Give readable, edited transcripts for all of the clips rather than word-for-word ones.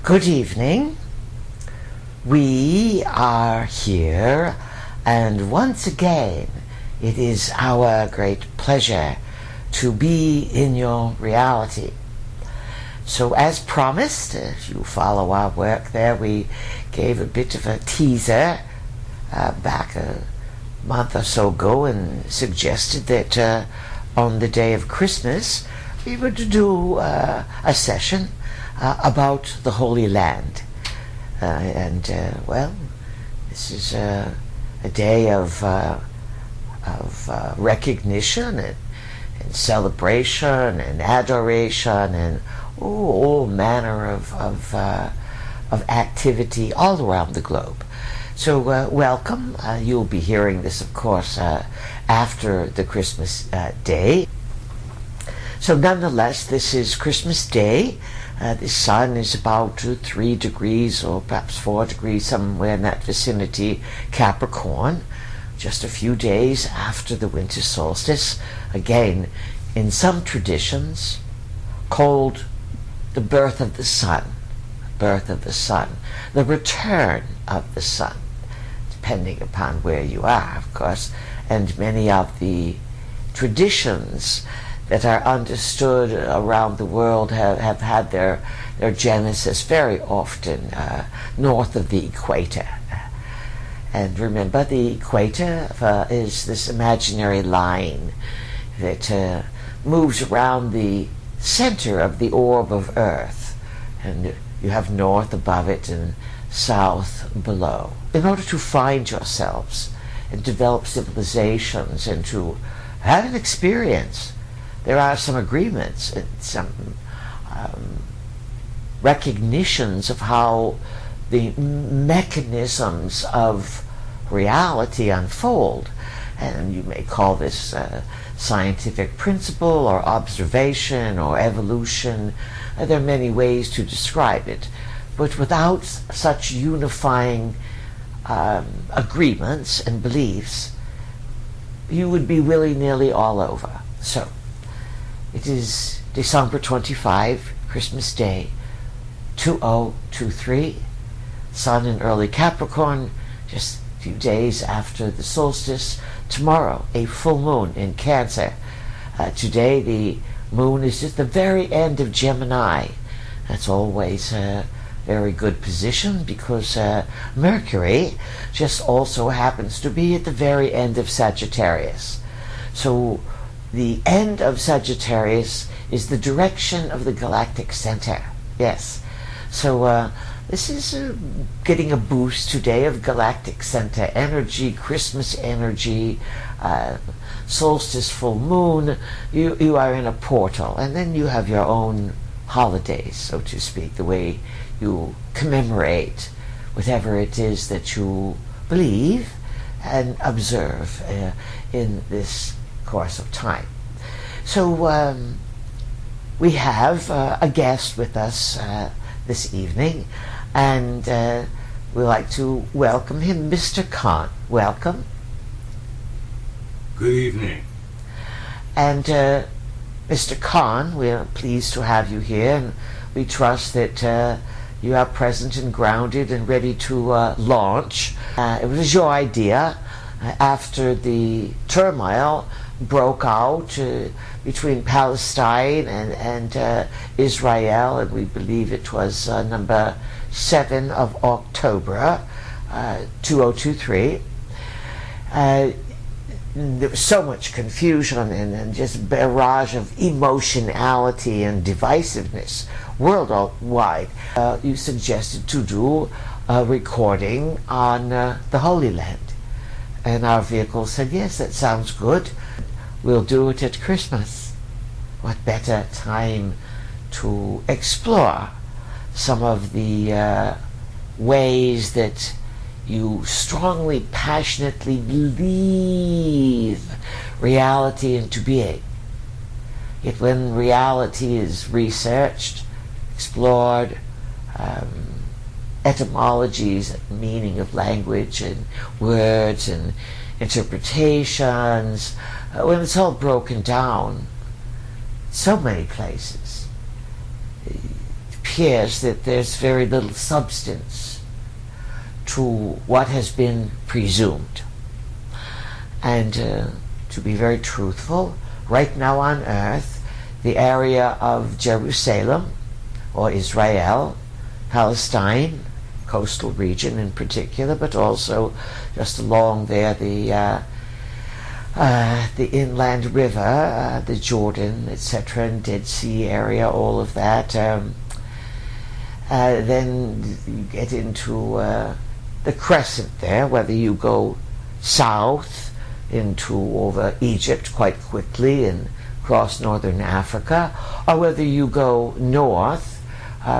Good evening. We are here, and once again, it is our great pleasure to be in your reality. So as promised, if you follow our work there, we gave a bit of a teaser back a month or so ago and suggested that on the day of Christmas we were to do a session about the Holy Land. Well, this is a day of recognition and celebration and adoration and all manner of activity all around the globe. So welcome. You'll be hearing this, of course, after the Christmas day. So nonetheless, this is Christmas Day. The sun is about 3 degrees or perhaps 4 degrees, somewhere in that vicinity, Capricorn, just a few days after the winter solstice. Again, in some traditions, called the birth of the sun, the return of the sun, depending upon where you are, of course, and many of the traditions that are understood around the world have had their genesis very often north of the equator. And remember, the equator is this imaginary line that moves around the center of the orb of Earth, and you have north above it and south below. In order to find yourselves and develop civilizations and to have an experience, there are some agreements and some recognitions of how the mechanisms of reality unfold. And you may call this scientific principle or observation or evolution. There are many ways to describe it. But without such unifying agreements and beliefs, you would be willy-nilly all over. So, it is December 25, Christmas Day, 2023, Sun in early Capricorn, just a few days after the solstice. Tomorrow, a full moon in Cancer. Today, the moon is at the very end of Gemini. That's always a very good position because Mercury just also happens to be at the very end of Sagittarius. So, the end of Sagittarius is the direction of the galactic center. Yes. So this is getting a boost today of galactic center energy, Christmas energy, solstice, full moon. You are in a portal, and then you have your own holidays, so to speak, the way you commemorate whatever it is that you believe and observe in this course of time. So we have a guest with us this evening, and we'd like to welcome him, Mr. Khan. Welcome. Good evening. And Mr. Khan, we are pleased to have you here, and we trust that you are present and grounded and ready to launch. It was your idea after the turmoil broke out between Palestine and Israel, and we believe it was number 7 of October 2023. There was so much confusion and just barrage of emotionality and divisiveness worldwide. You suggested to do a recording on the Holy Land, and our vehicle said, yes, that sounds good. We'll do it at Christmas. What better time to explore some of the ways that you strongly, passionately believe reality into being. Yet when reality is researched, explored, etymologies, meaning of language and words and interpretations, when it's all broken down, so many places, it appears that there's very little substance to what has been presumed. And to be very truthful, right now on earth, the area of Jerusalem, or Israel, Palestine, coastal region in particular, but also just along there the inland river, the Jordan, etc., and Dead Sea area, all of that. Then you get into the crescent there, whether you go south into over Egypt quite quickly and cross northern Africa, or whether you go north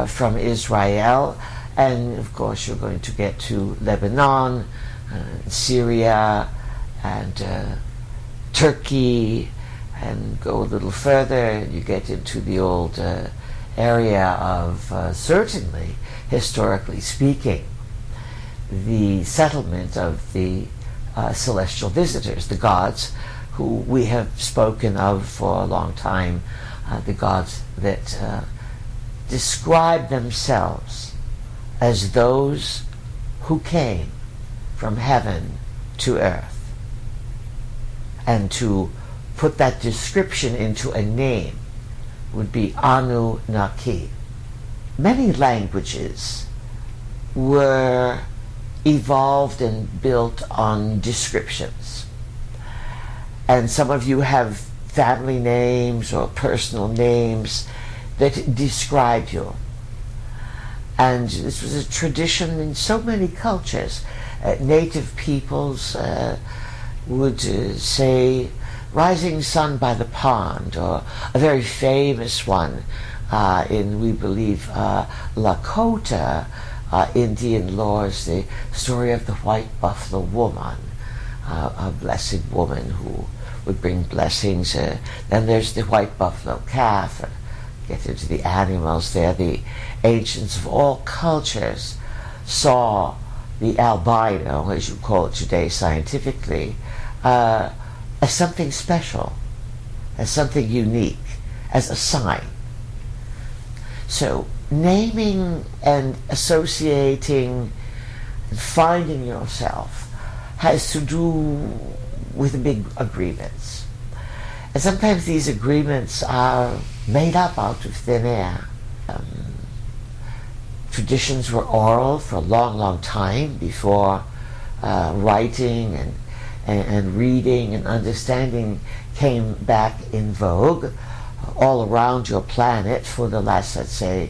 from Israel, and of course you're going to get to Lebanon, Syria, and Turkey, and go a little further and you get into the old area of, certainly, historically speaking, the settlement of the celestial visitors, the gods who we have spoken of for a long time, the gods that describe themselves as those who came from heaven to earth. And to put that description into a name would be Anunnaki. Many languages were evolved and built on descriptions. And some of you have family names or personal names that describe you. And this was a tradition in so many cultures. Native peoples would say rising sun by the pond, or a very famous one in, we believe, Lakota Indian laws, the story of the white buffalo woman, a blessed woman who would bring blessings. Then there's the white buffalo calf. Get into the animals there. The ancients of all cultures saw the albino, as you call it today scientifically, as something special, as something unique, as a sign. So naming and associating and finding yourself has to do with big agreements. And sometimes these agreements are made up out of thin air. Traditions were oral for a long, long time before writing and reading and understanding came back in vogue all around your planet for the last, let's say,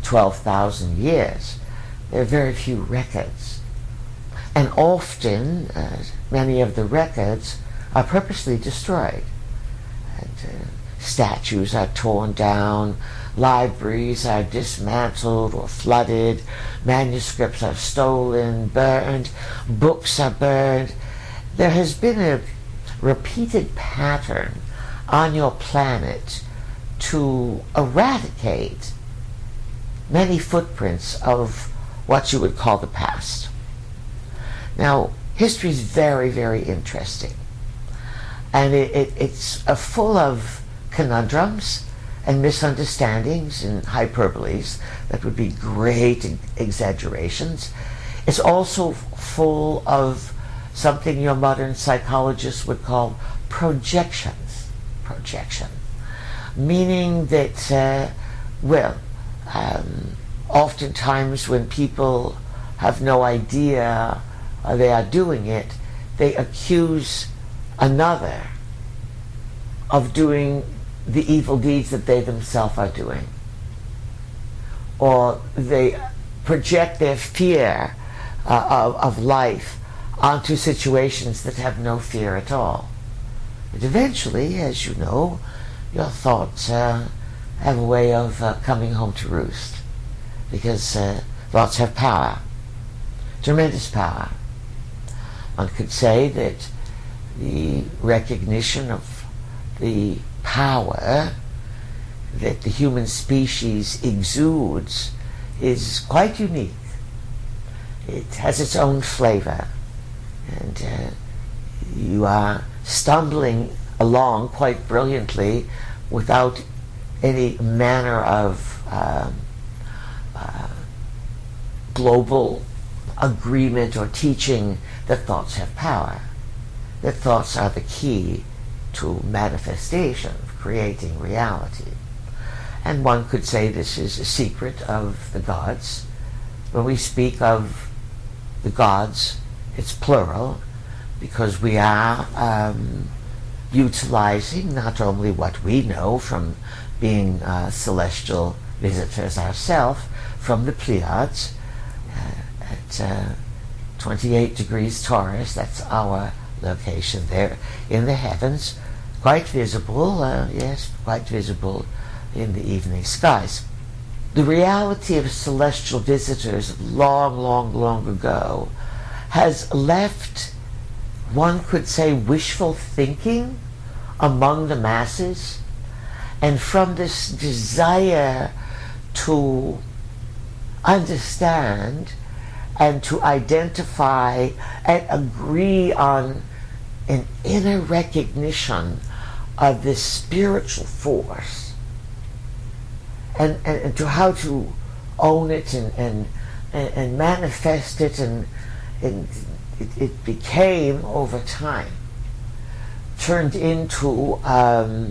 12,000 years. There are very few records. And often, many of the records are purposely destroyed. And statues are torn down, libraries are dismantled or flooded, manuscripts are stolen, burned, books are burned. There has been a repeated pattern on your planet to eradicate many footprints of what you would call the past. Now, history is very, very interesting. And it's full of conundrums and misunderstandings and hyperboles that would be great exaggerations. It's also full of something your modern psychologists would call projections. Projection. Meaning that, oftentimes when people have no idea they are doing it, they accuse another of doing the evil deeds that they themselves are doing. Or they project their fear of life onto situations that have no fear at all. But eventually, as you know, your thoughts have a way of coming home to roost. Because thoughts have power, tremendous power. One could say that the recognition of the power that the human species exudes is quite unique. It has its own flavor, and you are stumbling along quite brilliantly without any manner of global agreement or teaching that thoughts have power, that thoughts are the key to manifestation, creating reality. And one could say this is a secret of the gods. When we speak of the gods, it's plural, because we are utilizing not only what we know from being celestial visitors ourselves, from the Pleiades at 28 degrees Taurus, that's our location there in the heavens, quite visible, yes, quite visible in the evening skies. The reality of celestial visitors long, long, long ago has left, one could say, wishful thinking among the masses, and from this desire to understand and to identify and agree on an inner recognition of this spiritual force, and to how to own it and manifest it, and it became over time turned into a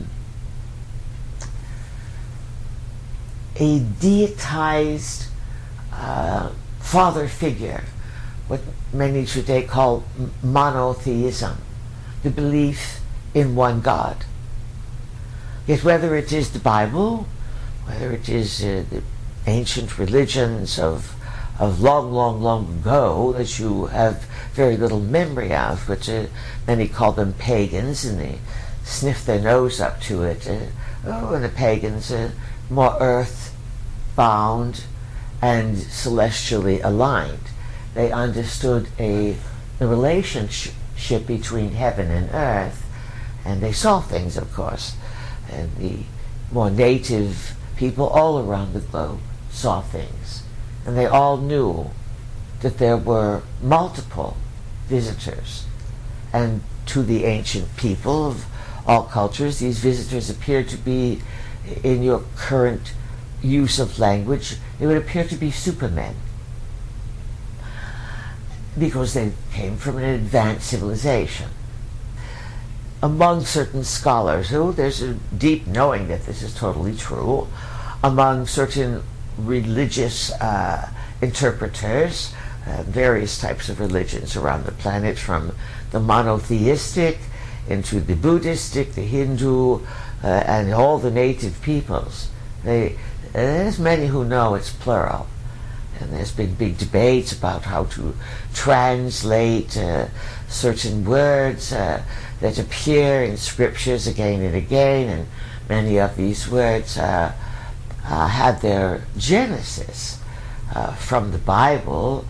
deitized father figure, what many today call monotheism, the belief in one God. Yet whether it is the Bible, whether it is the ancient religions of long, long, long ago that you have very little memory of, but many call them pagans, and they sniff their nose up to it. And the pagans are more earth-bound and celestially aligned. They understood a relationship between heaven and earth, and they saw things, of course. And the more native people all around the globe saw things, and they all knew that there were multiple visitors. And to the ancient people of all cultures, these visitors appeared to be, in your current use of language, they would appear to be supermen, because they came from an advanced civilization. Among certain scholars, there's a deep knowing that this is totally true, among certain religious interpreters, various types of religions around the planet, from the monotheistic into the Buddhistic, the Hindu, and all the native peoples. There's many who know it's plural. And there's been big debates about how to translate certain words that appear in scriptures again and again, and many of these words had their genesis from the Bible.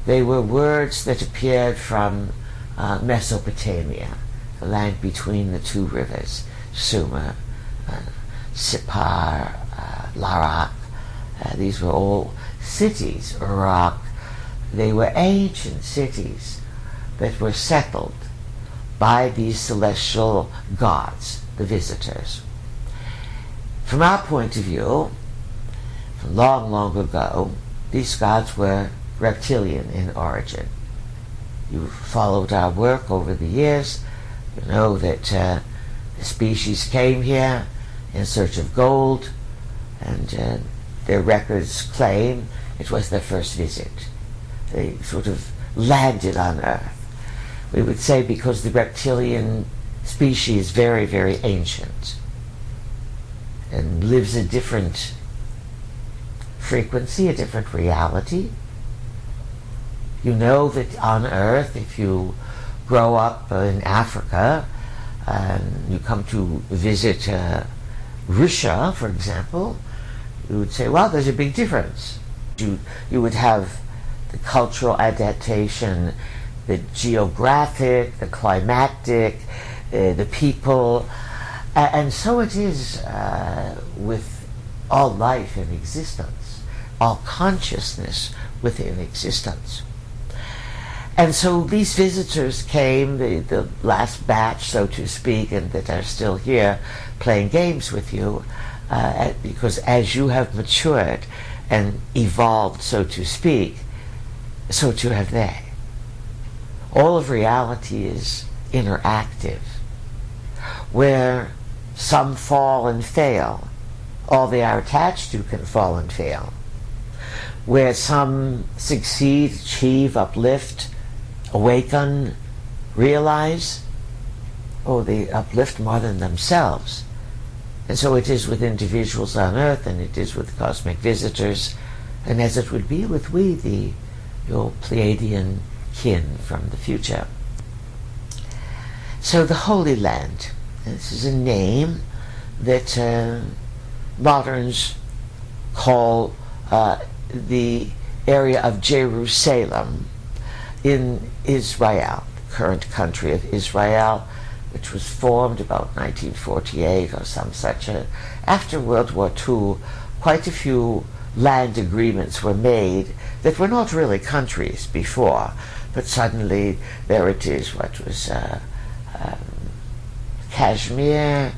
They were words that appeared from Mesopotamia, the land between the two rivers, Sumer, Sippar, Larak. These were all cities, Iraq. They were ancient cities that were settled by these celestial gods, the visitors. From our point of view, from long, long ago, these gods were reptilian in origin. You've followed our work over the years. You know that the species came here in search of gold, and their records claim it was their first visit. They sort of landed on Earth. We would say because the reptilian species is very, very ancient and lives a different frequency, a different reality. You know that on Earth, if you grow up in Africa and you come to visit Russia, for example, you would say, well, there's a big difference. You would have the cultural adaptation, the geographic, the climatic, the people, and so it is with all life in existence, all consciousness within existence. And so these visitors came, the last batch, so to speak, and that are still here playing games with you, because as you have matured and evolved, so to speak, so too have they. All of reality is interactive. Where some fall and fail, all they are attached to can fall and fail. Where some succeed, achieve, uplift, awaken, realize, they uplift more than themselves. And so it is with individuals on earth, and it is with cosmic visitors, and as it would be with your Pleiadian kin from the future. So the Holy Land, this is a name that moderns call the area of Jerusalem in Israel, the current country of Israel, which was formed about 1948 or some such. After World War II, quite a few land agreements were made that were not really countries before, but suddenly there it is, what was Kashmir,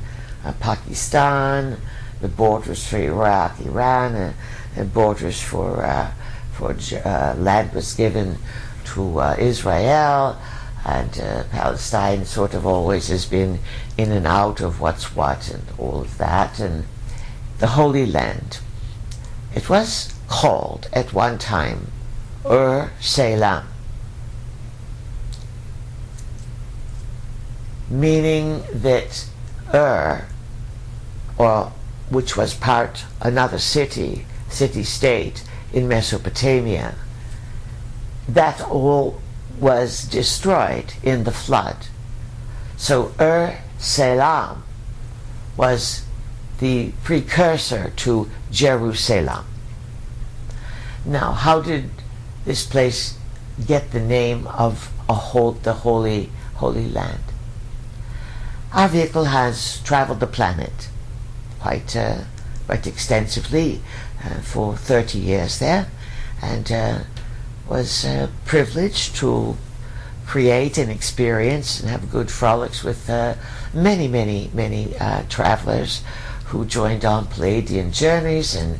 Pakistan, the borders for Iraq, Iran, and borders for land was given to Israel, and Palestine sort of always has been in and out of what's what and all of that. And the Holy Land, it was called at one time Selam, meaning that or which was another city-state in Mesopotamia, that all was destroyed in the flood. So Selam was the precursor to Jerusalem. Now, how did this place get the name of the Holy Land? Our vehicle has traveled the planet quite extensively for 30 years there, and was privileged to create and experience and have good frolics with many travelers who joined on Pleiadian journeys, and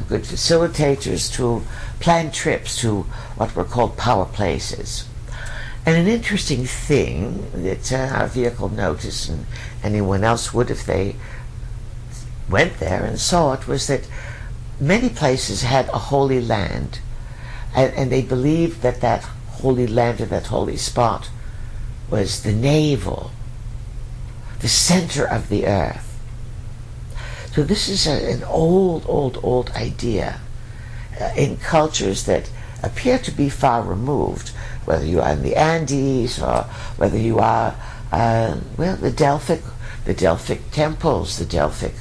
good facilitators to plan trips to what were called power places. And an interesting thing that our vehicle noticed, and anyone else would if they went there and saw it, was that many places had a holy land, and they believed that that holy land or that holy spot was the navel, the center of the earth. So this is an old idea in cultures that appear to be far removed, whether you are in the Andes or whether you are, the Delphic temples, the Delphic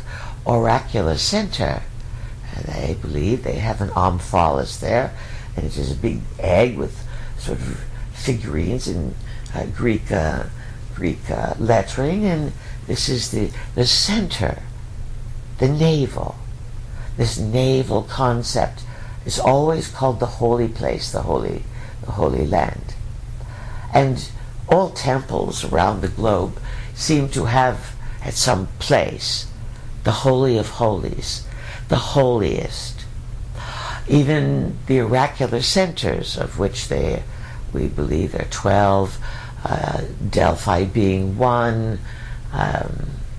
oracular center. They believe they have an omphalos there, and it is a big egg with sort of figurines in Greek lettering, and this is the center, the navel. This navel concept is always called the holy place, the holy land. And all temples around the globe seem to have at some place the Holy of Holies, the holiest. Even the oracular centers, of which we believe there are 12, Delphi being one,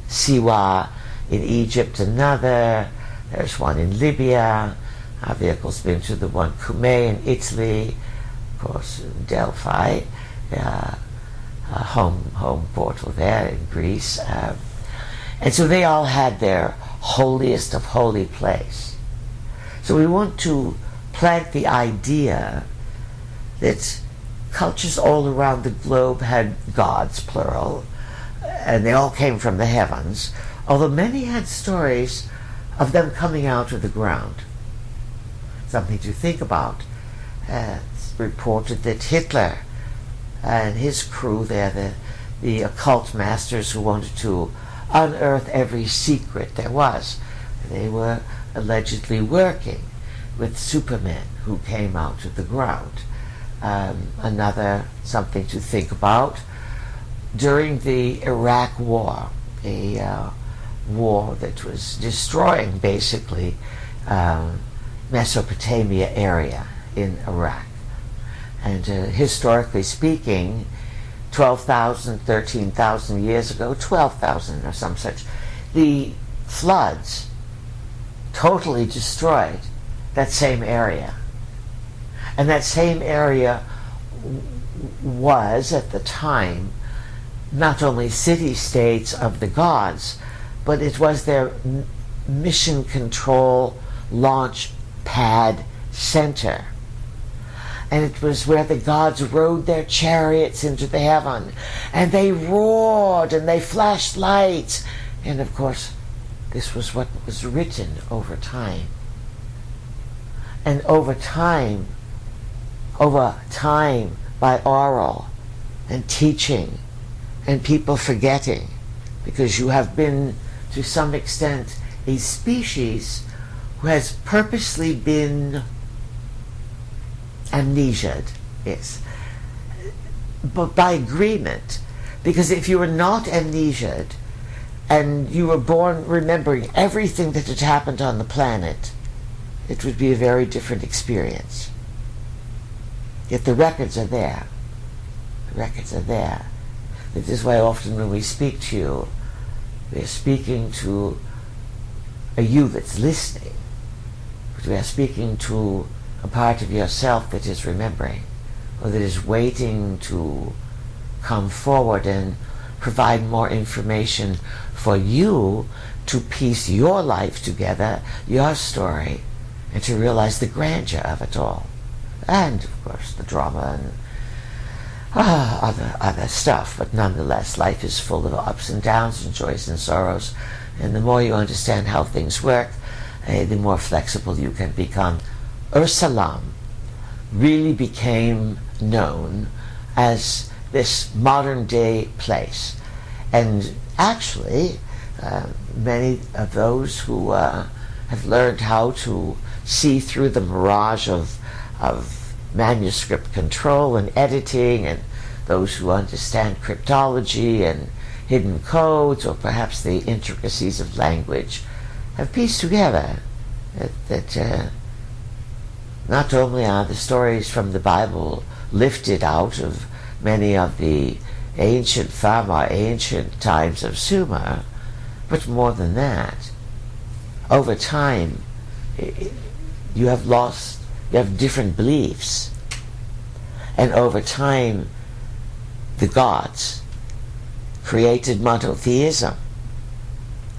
Siwa in Egypt another, there's one in Libya, our vehicle's been to the one Cumae in Italy, of course Delphi, home portal there in Greece, and so they all had their holiest of holy place. So we want to plant the idea that cultures all around the globe had gods, plural, and they all came from the heavens, although many had stories of them coming out of the ground. Something to think about. It's reported that Hitler and his crew there, the occult masters who wanted to unearth every secret there was, they were allegedly working with supermen who came out of the ground. Another something to think about, during the Iraq War, a war that was destroying basically Mesopotamia area in Iraq, And historically speaking, 12,000, 13,000 years ago, 12,000 or some such, the floods totally destroyed that same area. And that same area was, at the time, not only city-states of the gods, but it was their mission control launch pad center. And it was where the gods rode their chariots into the heaven, and they roared and they flashed lights. And of course, this was what was written over time. And over time, by oral and teaching and people forgetting, because you have been, to some extent, a species who has purposely been amnesiaed, yes, but by agreement. Because if you were not amnesiaed and you were born remembering everything that had happened on the planet, it would be a very different experience. Yet the records are there. The records are there. This is why often when we speak to you, we are speaking to a you that's listening, but we are speaking to a part of yourself that is remembering, or that is waiting to come forward and provide more information for you to piece your life together, your story, and to realize the grandeur of it all. And, of course, the drama and other stuff. But nonetheless, life is full of ups and downs and joys and sorrows. And the more you understand how things work, the more flexible you can become. Salam really became known as this modern-day place. And actually, many of those who have learned how to see through the mirage of manuscript control and editing, and those who understand cryptology and hidden codes, or perhaps the intricacies of language, have pieced together that not only are the stories from the Bible lifted out of many of the far more ancient times of Sumer, but more than that, over time, you have different beliefs. And over time, the gods created monotheism,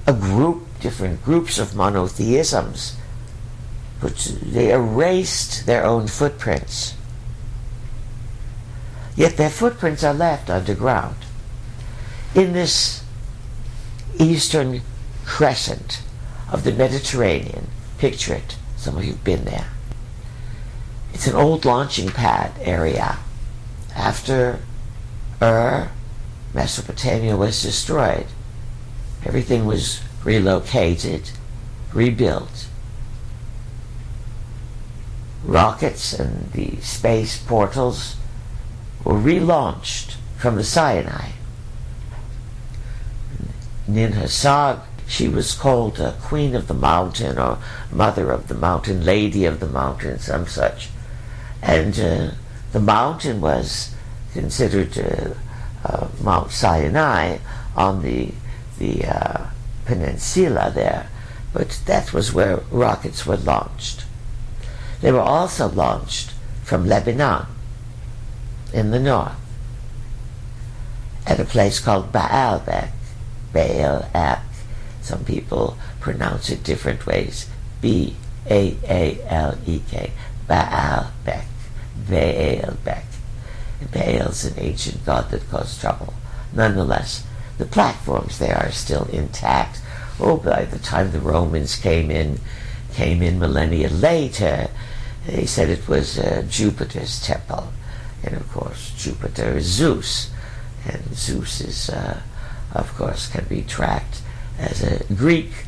different groups of monotheisms, which they erased their own footprints. Yet their footprints are left underground. In this eastern crescent of the Mediterranean, picture it, some of you have been there. It's an old launching pad area. After Mesopotamia was destroyed, everything was relocated, rebuilt. Rockets and the space portals were relaunched from the Sinai. Ninhursag, she was called Queen of the Mountain, or Mother of the Mountain, Lady of the Mountain, some such. And the mountain was considered Mount Sinai on the peninsula there, but that was where rockets were launched. They were also launched from Lebanon in the north at a place called Baalbek. Baalbek. Some people pronounce it different ways. B-A-A-L-E-K. Baalbek. Baalbek. Baal's an ancient god that caused trouble. Nonetheless, the platforms there are still intact. By the time the Romans came in millennia later, they said it was Jupiter's temple. And of course, Jupiter is Zeus. And Zeus is, of course, can be tracked as a Greek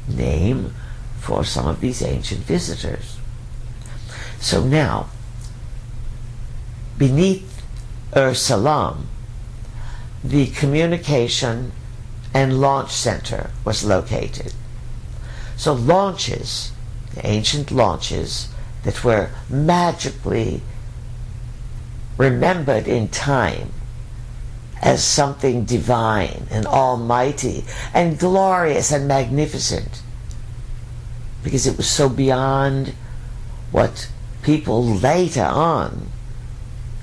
name for some of these ancient visitors. So now, beneath Salam, the communication and launch center was located. So launches, the ancient launches that were magically remembered in time as something divine and almighty and glorious and magnificent, because it was so beyond what people later on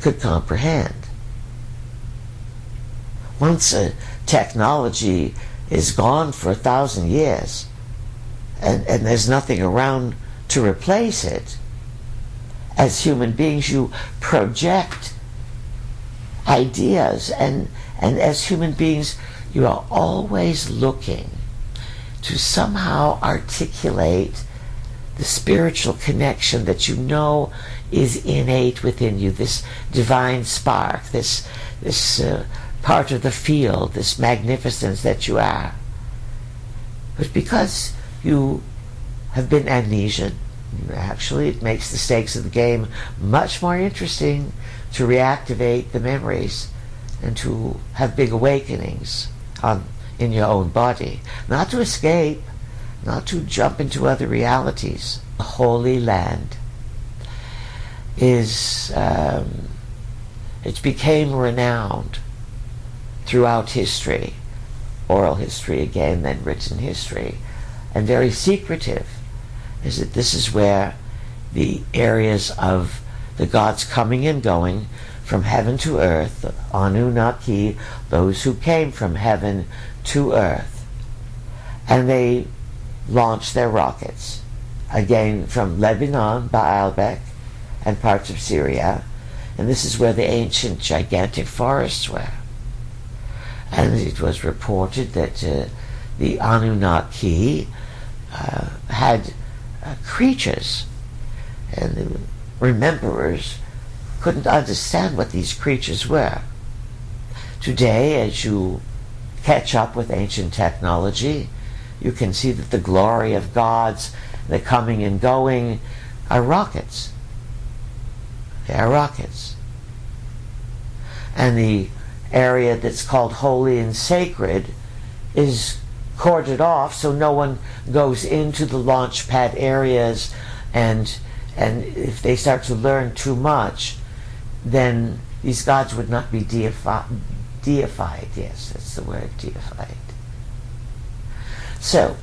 could comprehend. Once a technology is gone for 1,000 years and there's nothing around to replace it, as human beings you project ideas, and as human beings you are always looking to somehow articulate the spiritual connection that you know is innate within you, this divine spark, this part of the field, this magnificence that you are. But because you have been amnesiac, actually it makes the stakes of the game much more interesting to reactivate the memories and to have big awakenings in your own body. Not to escape, not to jump into other realities. The Holy Land is, it became renowned throughout history, oral history again, then written history, and very secretive, is that this is where the areas of the gods coming and going from heaven to earth, the Anunnaki, those who came from heaven to earth, and they launched their rockets, again from Lebanon, Baalbek, and parts of Syria, and this is where the ancient gigantic forests were. And it was reported that the Anunnaki had creatures, and the rememberers couldn't understand what these creatures were. Today, as you catch up with ancient technology, you can see that the glory of gods, the coming and going, are rockets. They are rockets. And the area that's called holy and sacred is corded off so no one goes into the launch pad areas, and if they start to learn too much, then these gods would not be deified. Yes, that's the word, deified. So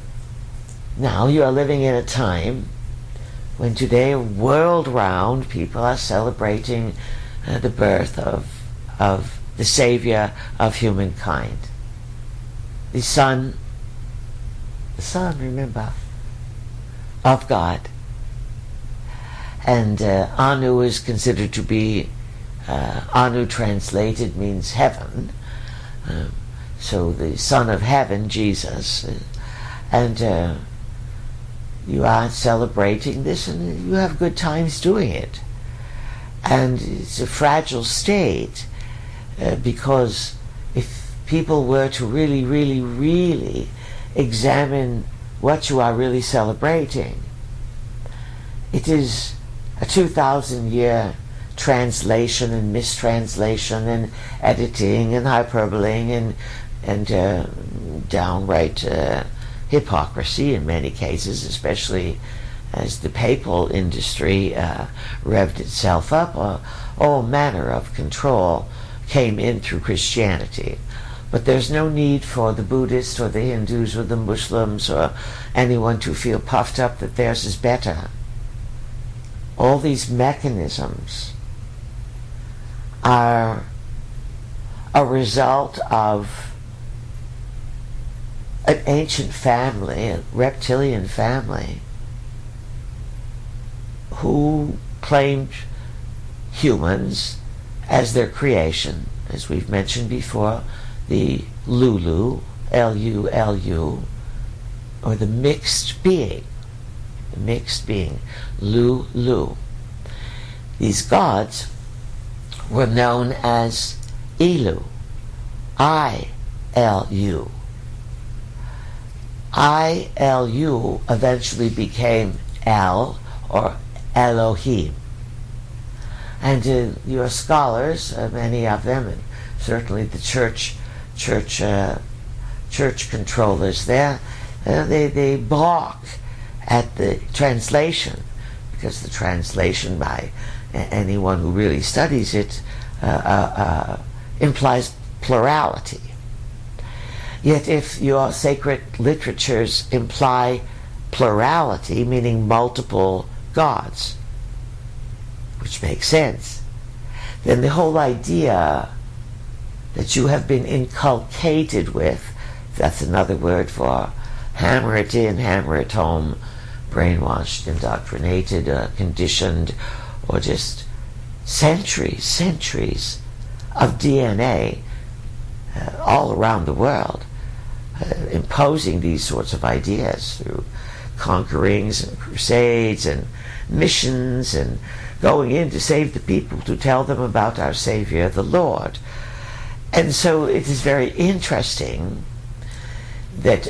now you are living in a time when today, world round, people are celebrating the birth of the Savior of humankind, the Son, remember, of God. And Anu is considered to be, Anu translated means heaven, so the Son of Heaven, Jesus, and you are celebrating this, and you have good times doing it. And it's a fragile state, because if people were to really, really, really examine what you are really celebrating, it is a 2,000-year translation and mistranslation and editing and hyperbolating and downright hypocrisy in many cases, especially as the papal industry revved itself up. All manner of control came in through Christianity. But there's no need for the Buddhists or the Hindus or the Muslims or anyone to feel puffed up that theirs is better. All these mechanisms are a result of an ancient family, a reptilian family, who claimed humans as their creation, as we've mentioned before, the Lulu, L-U-L-U, or the mixed being, Lulu. These gods were known as Ilu, I-L-U. I-L-U eventually became El, or Elohim. And your scholars, many of them, and certainly the church controllers there, they balk at the translation, because the translation by anyone who really studies it implies plurality. Yet if your sacred literatures imply plurality, meaning multiple gods, which makes sense, then the whole idea that you have been inculcated with, that's another word for hammer it in, hammer it home, brainwashed, indoctrinated, conditioned, or just centuries of DNA all around the world, imposing these sorts of ideas through conquerings and crusades and missions and going in to save the people, to tell them about our Savior, the Lord. And so it is very interesting that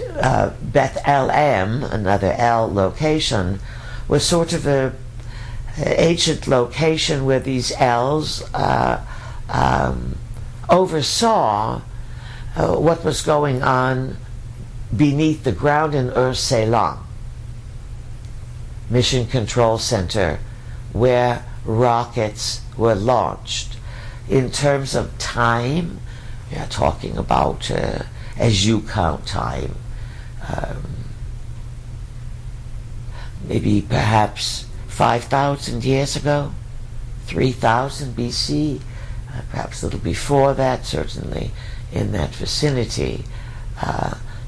Beth El-Am, another El location, was sort of a ancient location where these Els oversaw what was going on beneath the ground in Ceylon, Mission Control Center, where rockets were launched. In terms of time, we are talking about, as you count time, maybe perhaps 5,000 years ago, 3,000 BC, perhaps a little before that, certainly in that vicinity.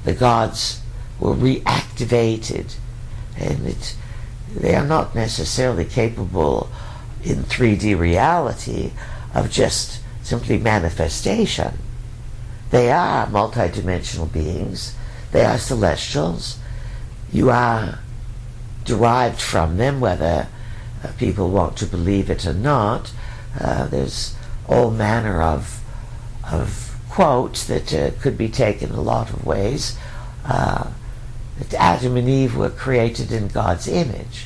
The gods were reactivated, and they are not necessarily capable in 3D reality of just simply manifestation. They are multidimensional beings. They are celestials. You are derived from them, whether people want to believe it or not. There's all manner of quotes that could be taken a lot of ways. That Adam and Eve were created in God's image.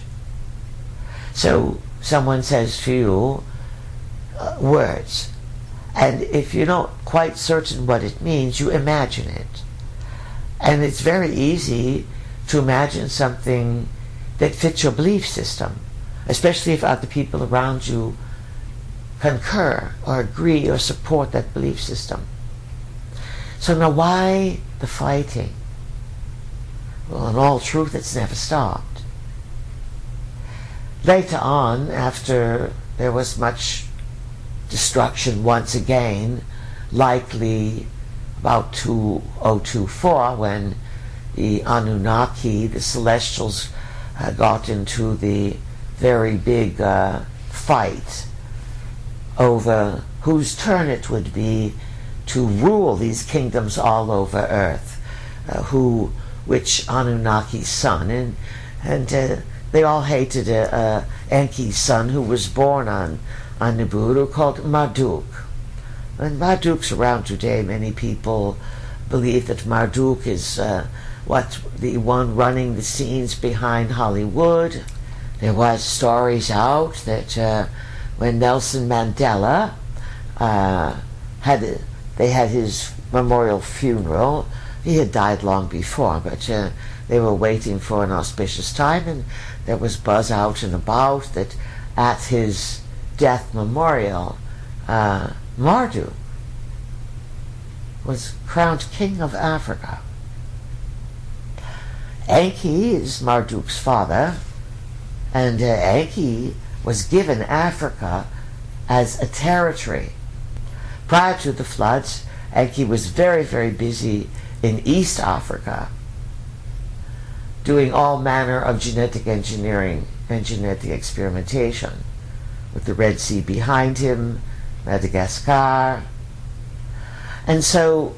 So someone says to you words, and if you're not quite certain what it means, you imagine it. And it's very easy to imagine something that fits your belief system, especially if other people around you concur or agree or support that belief system. So now why the fighting? Well, in all truth, it's never stopped. Later on, after there was much destruction once again, likely about 2024, when the Anunnaki, the Celestials, got into the very big fight over whose turn it would be to rule these kingdoms all over Earth, which Anunnaki's son, and they all hated Enki's son, who was born on Nibiru, called Marduk. And Marduk's around today. Many people believe that Marduk is the one running the scenes behind Hollywood. There was stories out that when Nelson Mandela they had his memorial funeral. He had died long before, but they were waiting for an auspicious time, and there was buzz out and about that at his death memorial, Marduk was crowned king of Africa. Enki is Marduk's father, and Enki was given Africa as a territory. Prior to the floods, Enki was very, very busy in East Africa, doing all manner of genetic engineering and genetic experimentation, with the Red Sea behind him, Madagascar. And so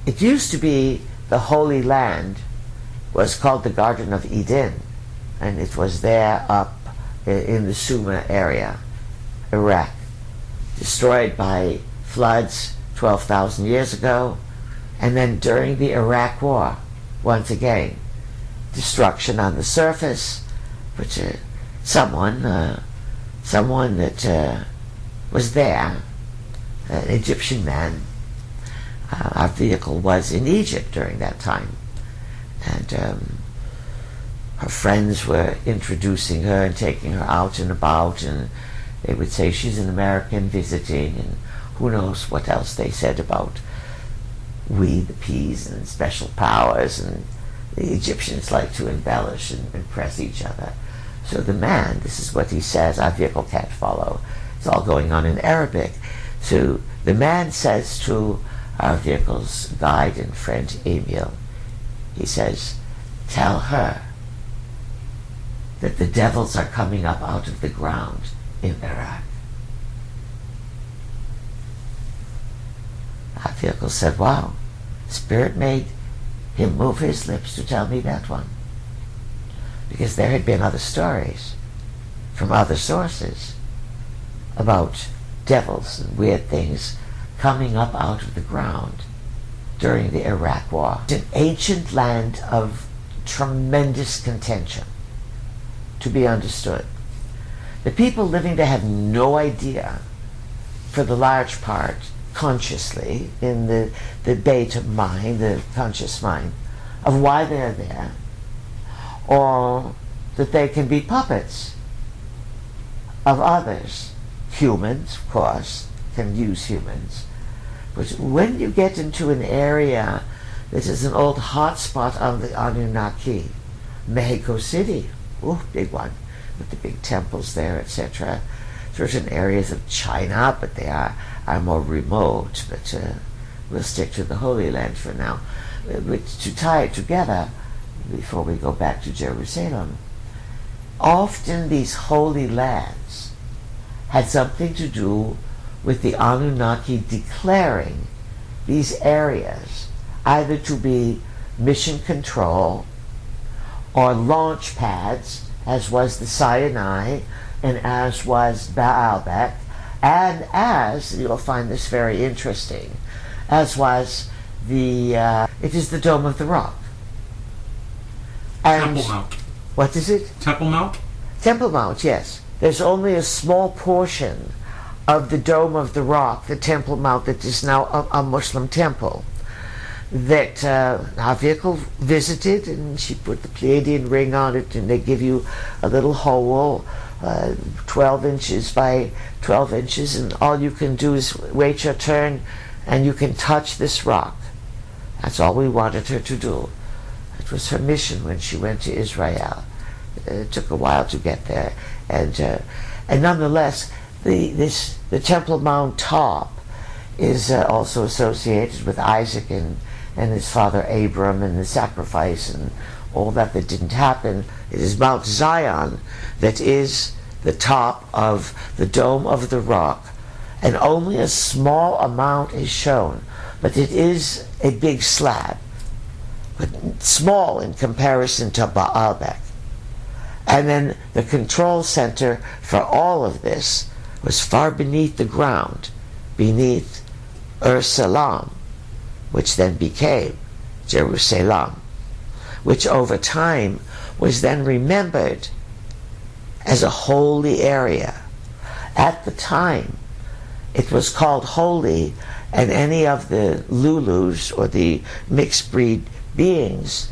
it used to be the Holy Land was called the Garden of Eden, and it was there up in the Sumer area, Iraq, destroyed by floods 12,000 years ago, and then during the Iraq War, once again, destruction on the surface, but someone that was there, an Egyptian man. Our vehicle was in Egypt during that time, and her friends were introducing her and taking her out and about, and They would say she's an American visiting, and who knows what else they said about we, the peas, and special powers, and the Egyptians like to embellish and impress each other. So the man, this is what he says, our vehicle can't follow. It's all going on in Arabic. So the man says to our vehicle's guide and friend Emil, he says, tell her that the devils are coming up out of the ground in Iraq. Our vehicle said, wow, Spirit made him move his lips to tell me that one. Because there had been other stories from other sources about devils and weird things coming up out of the ground during the Iraq War. It's an ancient land of tremendous contention, to be understood. The people living there have no idea, for the large part, consciously, in the beta mind, the conscious mind, of why they're there, or that they can be puppets of others. Humans, of course, can use humans. But when you get into an area that is an old hotspot on the Anunnaki, Mexico City, big one, with the big temples there, etc. Certain areas of China, but they are more remote, but we'll stick to the Holy Land for now. But to tie it together, before we go back to Jerusalem, often these holy lands had something to do with the Anunnaki declaring these areas either to be mission control or launch pads, as was the Sinai and as was Baalbek, and as, you'll find this very interesting, as was it is the Dome of the Rock. And Temple Mount. What is it? Temple Mount? Temple Mount, yes. There's only a small portion of the Dome of the Rock, the Temple Mount, that is now a Muslim temple, that our vehicle visited, and she put the Pleiadian ring on it, and they give you a little hole, 12 inches by 12 inches, and all you can do is wait your turn, and you can touch this rock. That's all we wanted her to do. It was her mission when she went to Israel. It took a while to get there, and nonetheless, the Temple Mount top is also associated with Isaac and his father Abram and the sacrifice and all that didn't happen. It is Mount Zion that is the top of the Dome of the Rock, and only a small amount is shown, but it is a big slab, but small in comparison to Baalbek. And then the control center for all of this was far beneath the ground, beneath Salam, which then became Jerusalem, which over time was then remembered as a holy area. At the time, it was called holy, and any of the Lulus, or the mixed breed beings,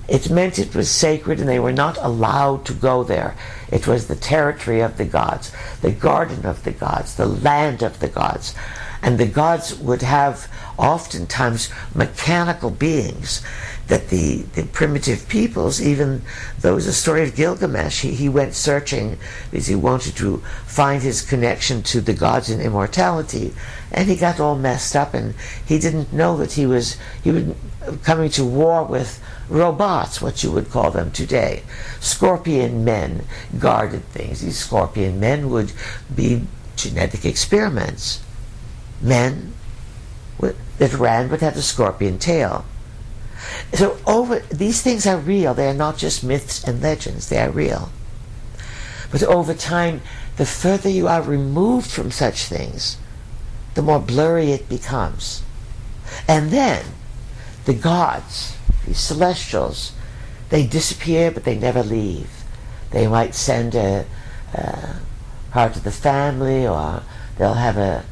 it meant it was sacred and they were not allowed to go there. It was the territory of the gods, the garden of the gods, the land of the gods. And the gods would have oftentimes mechanical beings that the primitive peoples, even though it was a story of Gilgamesh, he went searching because he wanted to find his connection to the gods and immortality, and he got all messed up, and he didn't know that he was coming to war with robots, what you would call them today. Scorpion men guarded things. These scorpion men would be genetic experiments. Men that ran would have a scorpion tail. So these things are real. They are not just myths and legends. They are real. But over time, the further you are removed from such things, the more blurry it becomes. And then the gods, these celestials, they disappear, but they never leave. They might send a part of the family, or they'll have the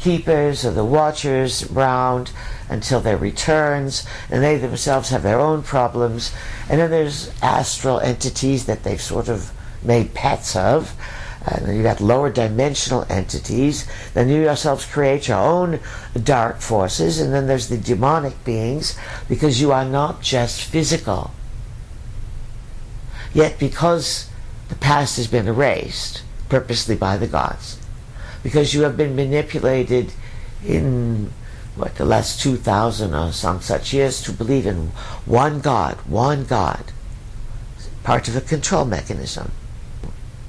keepers or the watchers round until their returns, and they themselves have their own problems. And then there's astral entities that they've sort of made pets of, And then you got lower dimensional entities. Then you yourselves create your own dark forces. And then there's the demonic beings, because you are not just physical. Yet because the past has been erased purposely by the gods, because you have been manipulated in the last 2,000 or some such years to believe in one God, part of a control mechanism.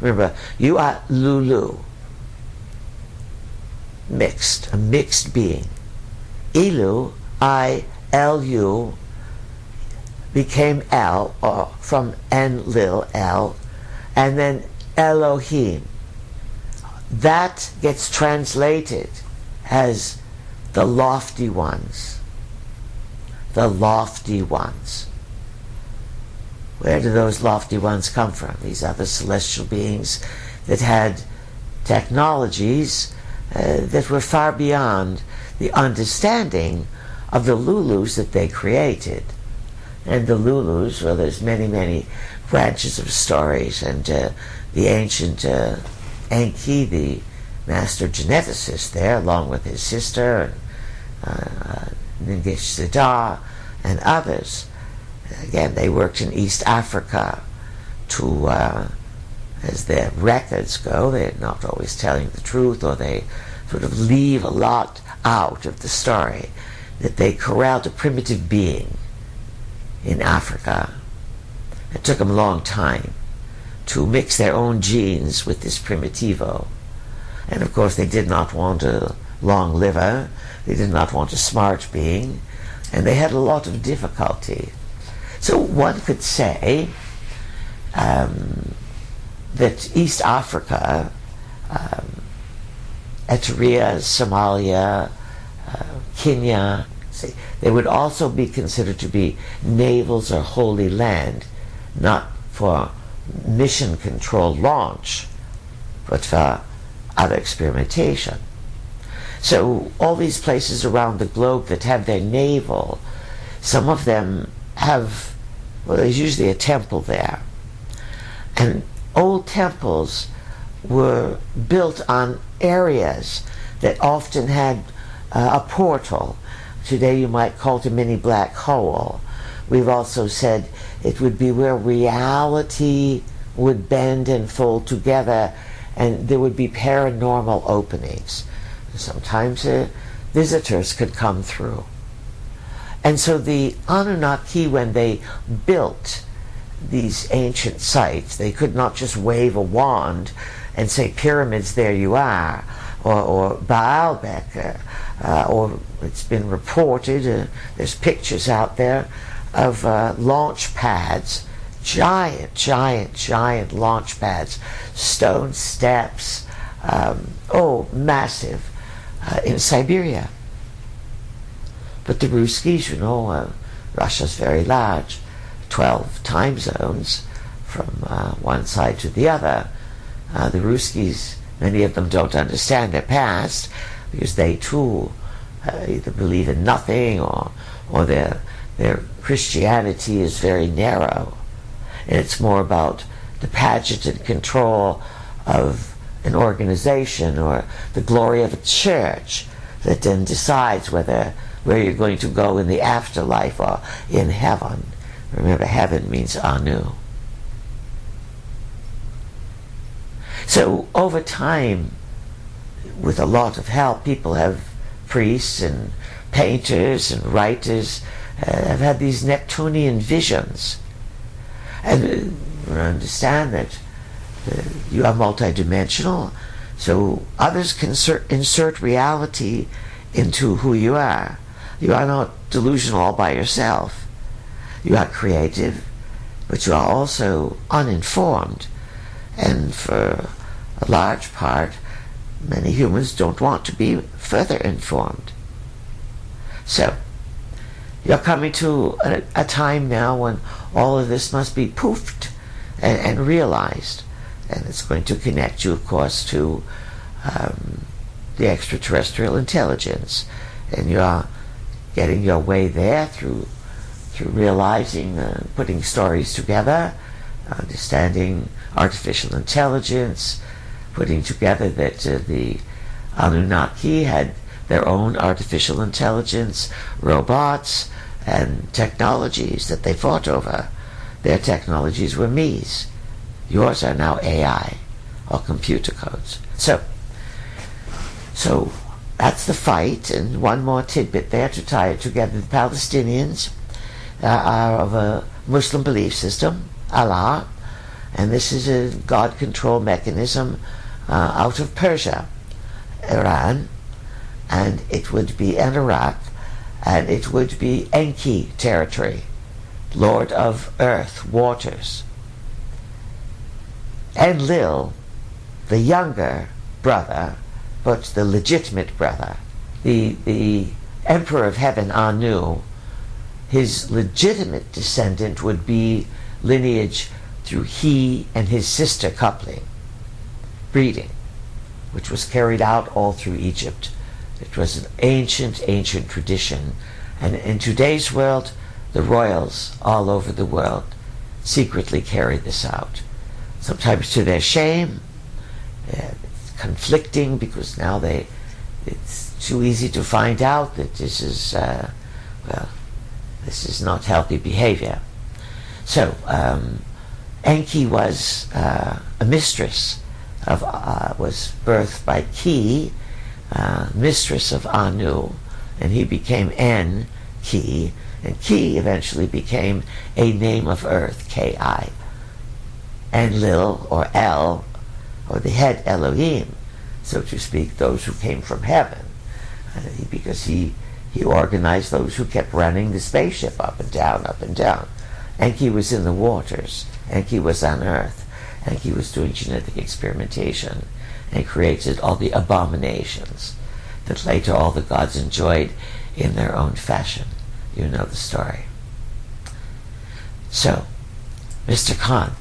Remember, you are Lulu, mixed, a mixed being. Ilu, I-L-U, became El, or from Enlil, El, and then Elohim. That gets translated as the lofty ones. The lofty ones. Where do those lofty ones come from? These are the celestial beings that had technologies that were far beyond the understanding of the Lulus that they created. And the Lulus, well, there's many, many branches of stories, and the ancient Enki, the master geneticist there, along with his sister, and Ningish Siddhar, and others. Again, they worked in East Africa to, as their records go, they're not always telling the truth, or they sort of leave a lot out of the story, that they corralled a primitive being in Africa. It took them a long time to mix their own genes with this primitivo. And of course they did not want a long liver, they did not want a smart being, and they had a lot of difficulty. So one could say that East Africa, Eritrea, Somalia, Kenya, they would also be considered to be navels or holy land, not for mission control launch, but for other experimentation. So all these places around the globe that have their navel, some of them have, well, there's usually a temple there. And old temples were built on areas that often had a portal. Today you might call it a mini black hole. We've also said it would be where reality would bend and fold together, and there would be paranormal openings. Sometimes visitors could come through. And so the Anunnaki, when they built these ancient sites, they could not just wave a wand and say, pyramids, there you are, or Baalbek, or it's been reported, there's pictures out there of launch pads, giant launch pads, stone steps, massive, in Siberia. But the Ruskies, Russia's very large, 12 time zones from one side to the other. The Ruskies, many of them don't understand their past, because they too either believe in nothing, or their Christianity is very narrow, and it's more about the pageant and control of an organization or the glory of a church that then decides where you're going to go in the afterlife or in heaven. Remember, heaven means Anu. So over time, with a lot of help, priests and painters and writers have had these Neptunian visions. And understand that you are multidimensional, so others can insert reality into who you are. You are not delusional all by yourself. You are creative, but you are also uninformed. And for a large part, many humans don't want to be further informed. So, you're coming to a time now when all of this must be poofed and realized. And it's going to connect you, of course, to the extraterrestrial intelligence. And you're getting your way there through realizing, putting stories together, understanding artificial intelligence, putting together that the Anunnaki had their own artificial intelligence, robots, and technologies that they fought over. Their technologies were me's. Yours are now AI, or computer codes. So that's the fight. And one more tidbit there to tie it together. The Palestinians are of a Muslim belief system, Allah, and this is a God control mechanism out of Persia, Iran, and it would be in Iraq, and it would be Enki territory, Lord of Earth, Waters. Enlil, the younger brother, but the legitimate brother, the Emperor of Heaven, Anu, his legitimate descendant would be lineage through he and his sister coupling, breeding, which was carried out all through Egypt. It was an ancient tradition. And in today's world, the royals all over the world secretly carry this out. Sometimes to their shame, it's conflicting, because now it's too easy to find out that this is, this is not healthy behavior. So, Enki was a mistress of, was birthed by Ki, mistress of Anu, and he became Ki, and Ki eventually became a name of earth, Ki. Enlil, or El, or the head Elohim, so to speak, those who came from heaven, because he organized those who kept running the spaceship up and down, up and down. Enki was in the waters. Enki was on earth. Enki was doing genetic experimentation and created all the abominations that later all the gods enjoyed in their own fashion. You know the story. So, Mr. Khan.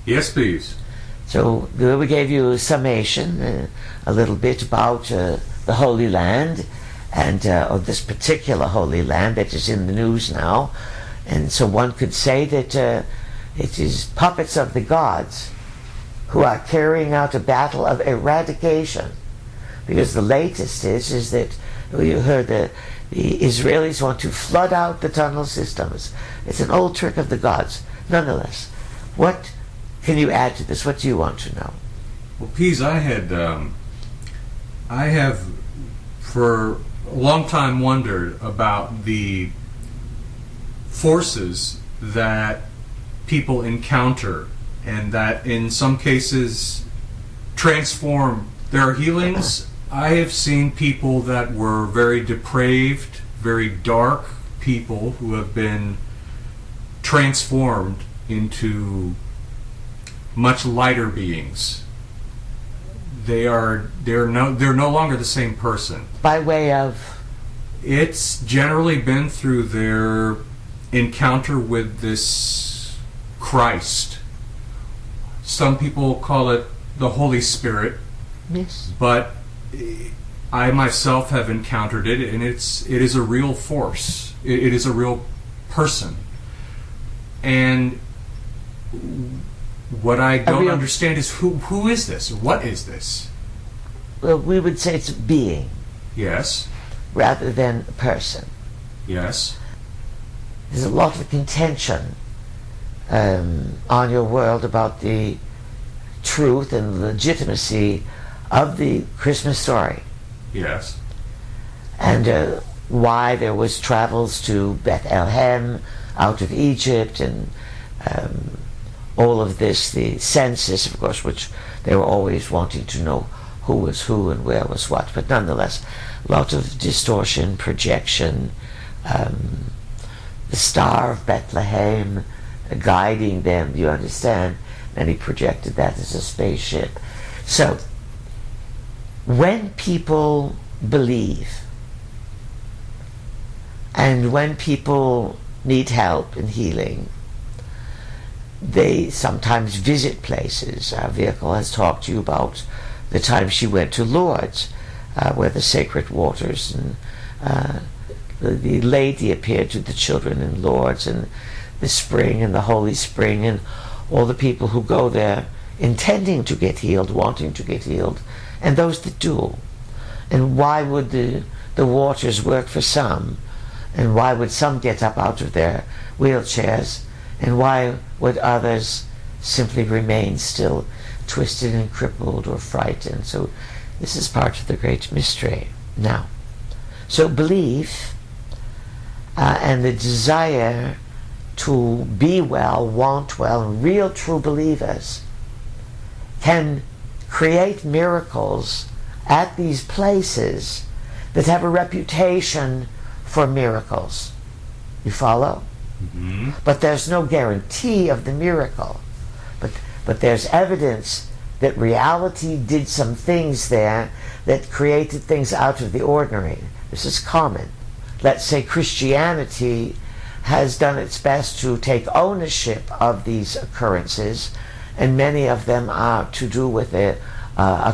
Yes, please. So we gave you a summation, a little bit about the Holy Land, and of this particular Holy Land that is in the news now. And so one could say that it is puppets of the gods who are carrying out a battle of eradication. Because the latest is that you heard the Israelis want to flood out the tunnel systems. It's an old trick of the gods. Nonetheless, what can you add to this? What do you want to know? Well, Pease, I have for a long time wondered about the forces that people encounter, and that in some cases transform. There are healings. I have seen people that were very depraved, very dark people who have been transformed into much lighter beings. They're no longer the same person. By way of? It's generally been through their encounter with this Christ. Some people call it the Holy Spirit. Yes. But I myself have encountered it, and it is a real force. It is a real person. And what I don't understand is who is this? What is this? Well, we would say it's a being. Yes. Rather than a person. Yes. There's a lot of contention on your world about the truth and legitimacy of the Christmas story. Yes. And why there was travels to Bethlehem out of Egypt, and all of this, the census, of course, which they were always wanting to know who was who and where was what. But nonetheless, a lot of distortion, projection, the Star of Bethlehem guiding them, you understand? And he projected that as a spaceship. So, when people believe, and when people need help in healing, they sometimes visit places. Our vehicle has talked to you about the time she went to Lourdes, where the sacred waters, and the lady appeared to the children in Lourdes, and the spring and the Holy Spring, and all the people who go there intending to get healed, wanting to get healed, and those that do. And why would the waters work for some? And why would some get up out of their wheelchairs? And why would others simply remain still twisted and crippled or frightened? So this is part of the great mystery. Now, so belief and the desire to be well, want well, and real true believers can create miracles at these places that have a reputation for miracles. You follow? Mm-hmm. But there's no guarantee of the miracle. But there's evidence that reality did some things there that created things out of the ordinary. This is common. Let's say Christianity has done its best to take ownership of these occurrences, and many of them are to do with a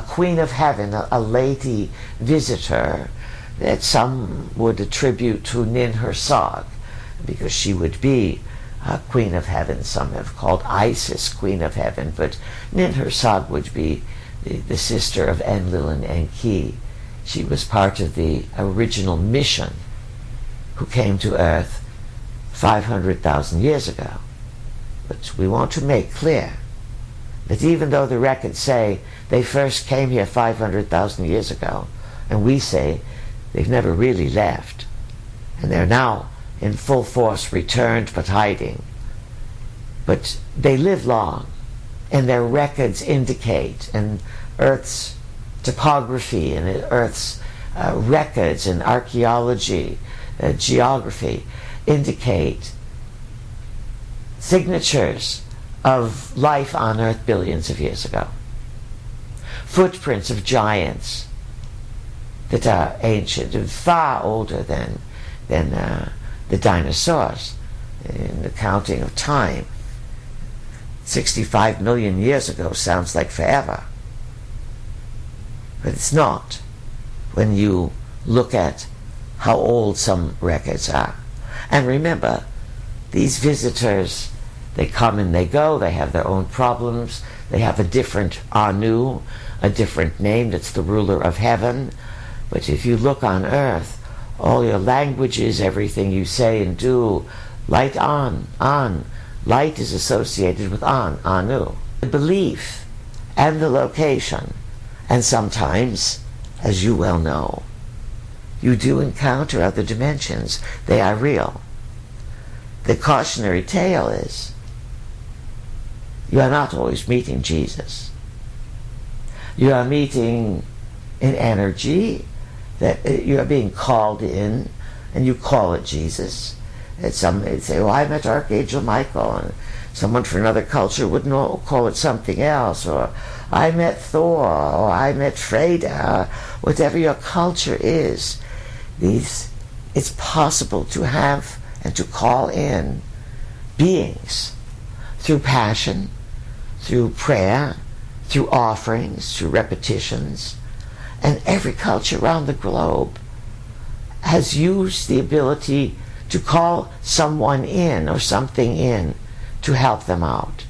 queen of heaven, a lady visitor that some would attribute to Nin Hersag, because she would be queen of heaven. Some have called Isis queen of heaven, but Nin Hersag would be the sister of Enlil and Enki. She was part of the original mission who came to Earth 500,000 years ago. But we want to make clear that even though the records say they first came here 500,000 years ago, and we say they've never really left, and they're now in full force returned but hiding, but they live long, and their records indicate, and Earth's topography and Earth's records and archaeology, geography, indicate signatures of life on Earth billions of years ago. Footprints of giants that are ancient and far older than the dinosaurs in the counting of time. 65 million years ago sounds like forever. But it's not when you look at how old some records are. And remember, these visitors, they come and they go, they have their own problems, they have a different Anu, a different name that's the ruler of heaven. But if you look on earth, all your languages, everything you say and do, light on. Light is associated with Anu. The belief and the location, and sometimes, as you well know, you do encounter other dimensions. They are real. The cautionary tale is, you are not always meeting Jesus. You are meeting an energy that you are being called in, and you call it Jesus. And some may say, well, I met Archangel Michael, and someone from another culture would call it something else, or I met Thor, or I met Freda, whatever your culture is. It's possible to have and to call in beings through passion, through prayer, through offerings, through repetitions. And every culture around the globe has used the ability to call someone in or something in to help them out.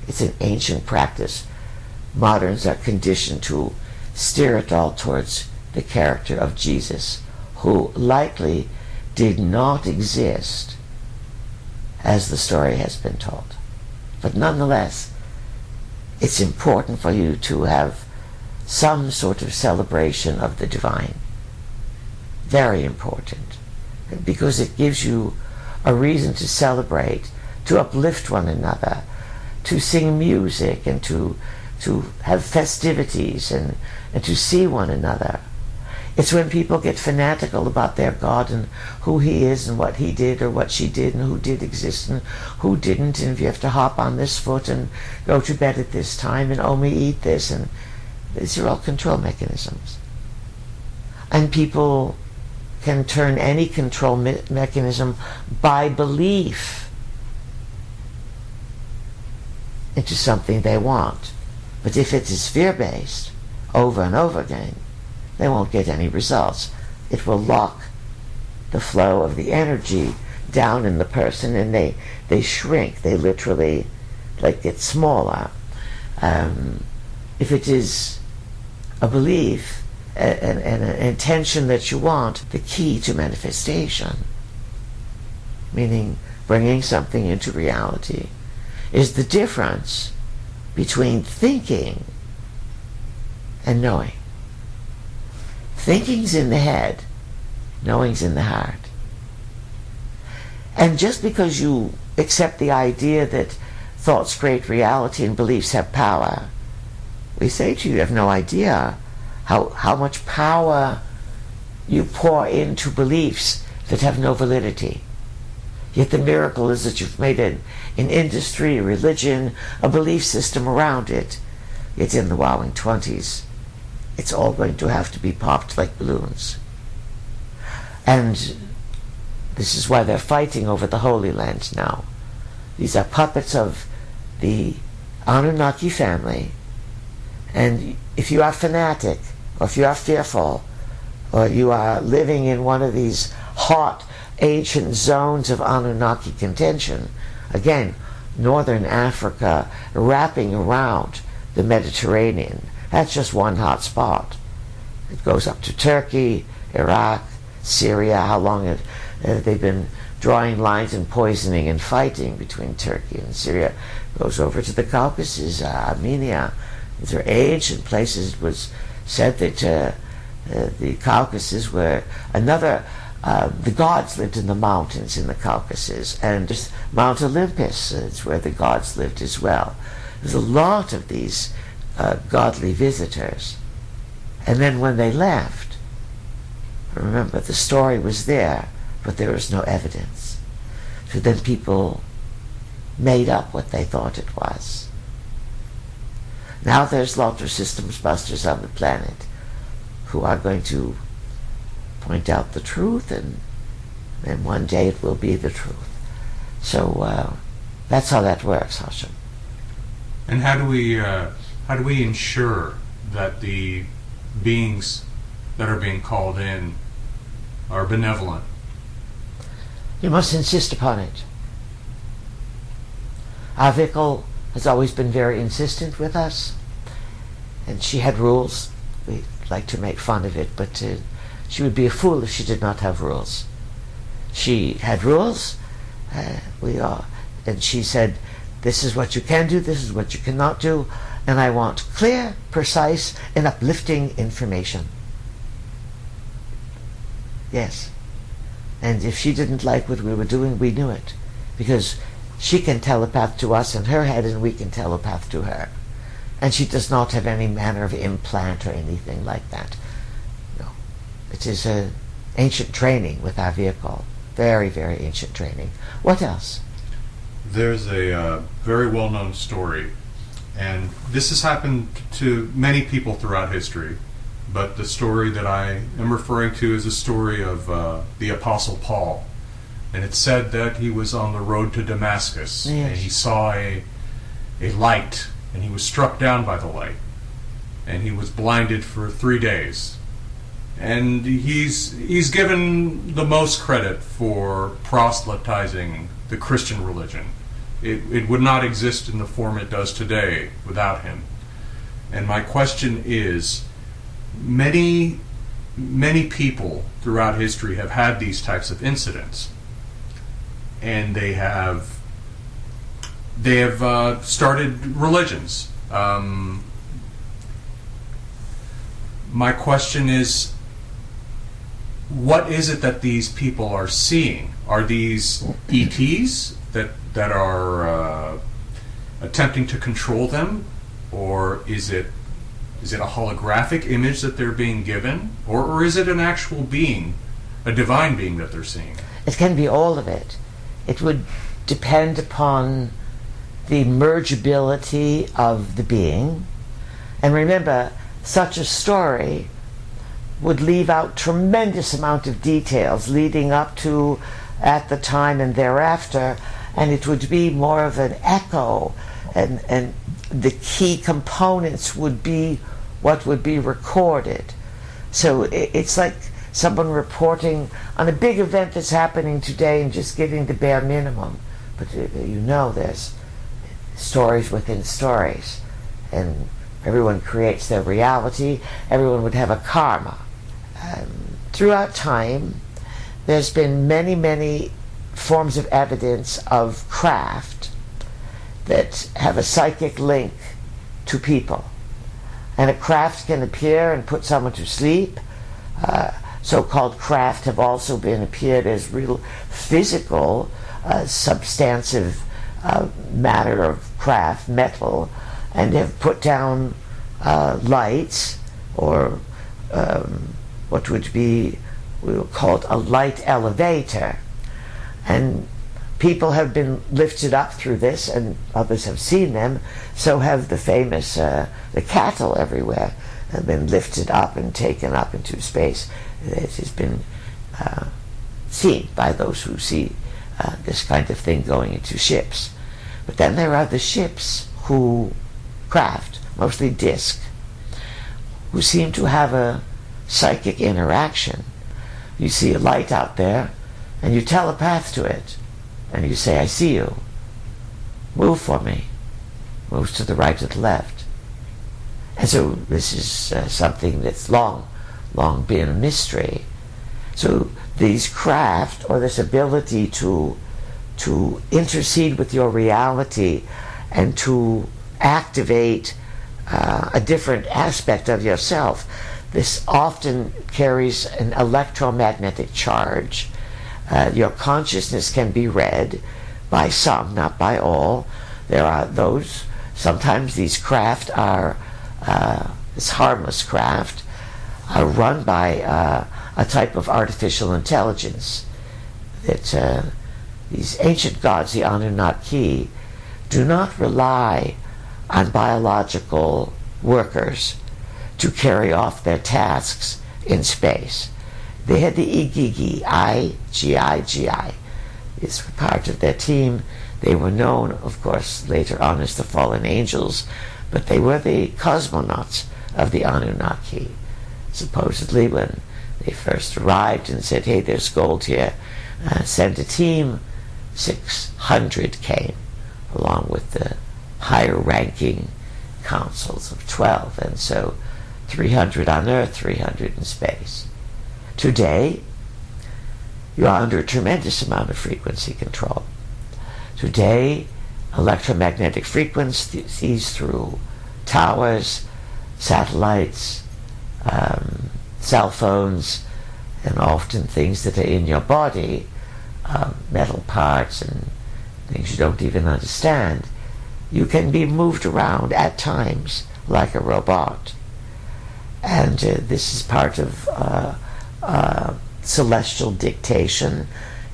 It's an ancient practice. Moderns are conditioned to steer it all towards the character of Jesus, who likely did not exist as the story has been told. But nonetheless, it's important for you to have some sort of celebration of the divine. Very important, because it gives you a reason to celebrate, to uplift one another, to sing music, and to have festivities, and to see one another. It's when people get fanatical about their God and who he is and what he did or what she did and who did exist and who didn't, and if you have to hop on this foot and go to bed at this time and only eat this, and these are all control mechanisms. And people can turn any control mechanism by belief into something they want. But if it is fear-based over and over again, they won't get any results. It will lock the flow of the energy down in the person, and they shrink. They literally get smaller. If it is a belief and an intention that you want, the key to manifestation, meaning bringing something into reality, is the difference between thinking and knowing. Thinking's in the head, knowing's in the heart. And just because you accept the idea that thoughts create reality and beliefs have power, we say to you, you have no idea how much power you pour into beliefs that have no validity. Yet the miracle is that you've made an industry, a religion, a belief system around it. Yet in the wowing 20s, it's all going to have to be popped like balloons. And this is why they're fighting over the Holy Land now. These are puppets of the Anunnaki family. And if you are fanatic, or if you are fearful, or you are living in one of these hot, ancient zones of Anunnaki contention, again, northern Africa wrapping around the Mediterranean, that's just one hot spot. It goes up to Turkey, Iraq, Syria. How long have they've been drawing lines and poisoning and fighting between Turkey and Syria? It goes over to the Caucasus, Armenia. These are ancient places. It was said that the Caucasus were another, the gods lived in the mountains in the Caucasus, and just Mount Olympus is where the gods lived as well. There's a lot of these godly visitors. And then when they left, remember, the story was there, but there was no evidence. So then people made up what they thought it was. Now there's lots of systems busters on the planet who are going to point out the truth, and then one day it will be the truth. So that's how that works, Hashem. And how do we ensure that the beings that are being called in are benevolent? You must insist upon it. Our Vikal has always been very insistent with us, and she had rules. We like to make fun of it, but she would be a fool if she did not have rules. She had rules, and she said, this is what you can do, this is what you cannot do, and I want clear, precise, and uplifting information. Yes. And if she didn't like what we were doing, we knew it, because she can telepath to us in her head, and we can telepath to her. And she does not have any manner of implant or anything like that. No. It is an ancient training with our vehicle. Very, very ancient training. What else? There's a very well-known story, and this has happened to many people throughout history, but the story that I am referring to is a story of the Apostle Paul. And it's said that he was on the road to Damascus, yes, and he saw a light, and he was struck down by the light, and he was blinded for 3 days. And he's given the most credit for proselytizing the Christian religion. It would not exist in the form it does today without him. And my question is, many people throughout history have had these types of incidents, and they have started religions. My question is, what is it that these people are seeing? Are these ETs that are attempting to control them, or is it a holographic image that they're being given, or is it an actual being, a divine being that they're seeing? It can be all of it. It would depend upon the mergeability of the being. And remember, such a story would leave out tremendous amount of details leading up to, at the time, and thereafter, and it would be more of an echo, and the key components would be what would be recorded. So it's like someone reporting on a big event that's happening today and just giving the bare minimum. But there's stories within stories. and everyone creates their reality. Everyone would have a karma. Throughout time, there's been many, many forms of evidence of craft that have a psychic link to people. And a craft can appear and put someone to sleep. So-called craft have also been appeared as real physical, substantive matter of craft, metal, and have put down lights, or what would be, we will call it a light elevator. And people have been lifted up through this, and others have seen them. So have the famous, the cattle everywhere have been lifted up and taken up into space. It has been seen by those who see this kind of thing going into ships. But then there are the ships who craft, mostly disc, who seem to have a psychic interaction. You see a light out there, and you telepath to it, and you say, I see you. Move for me. Moves to the right or the left. And so this is something that's long been a mystery. So these craft, or this ability to intercede with your reality and to activate a different aspect of yourself, this often carries an electromagnetic charge. Your consciousness can be read by some, not by all. There are those, sometimes these craft are, this harmless craft, are run by a type of artificial intelligence that these ancient gods, the Anunnaki, do not rely on biological workers to carry off their tasks in space. They had the Igigi, I-G-I-G-I. It's part of their team. They were known, of course, later on as the fallen angels, but they were the cosmonauts of the Anunnaki. Supposedly, when they first arrived and said, hey, there's gold here, send a team, 600 came, along with the higher-ranking councils of 12, and so 300 on Earth, 300 in space. Today, you are under a tremendous amount of frequency control. Today, electromagnetic frequencies through towers, satellites, cell phones, and often things that are in your body, metal parts and things you don't even understand, you can be moved around at times like a robot. And this is part of celestial dictation,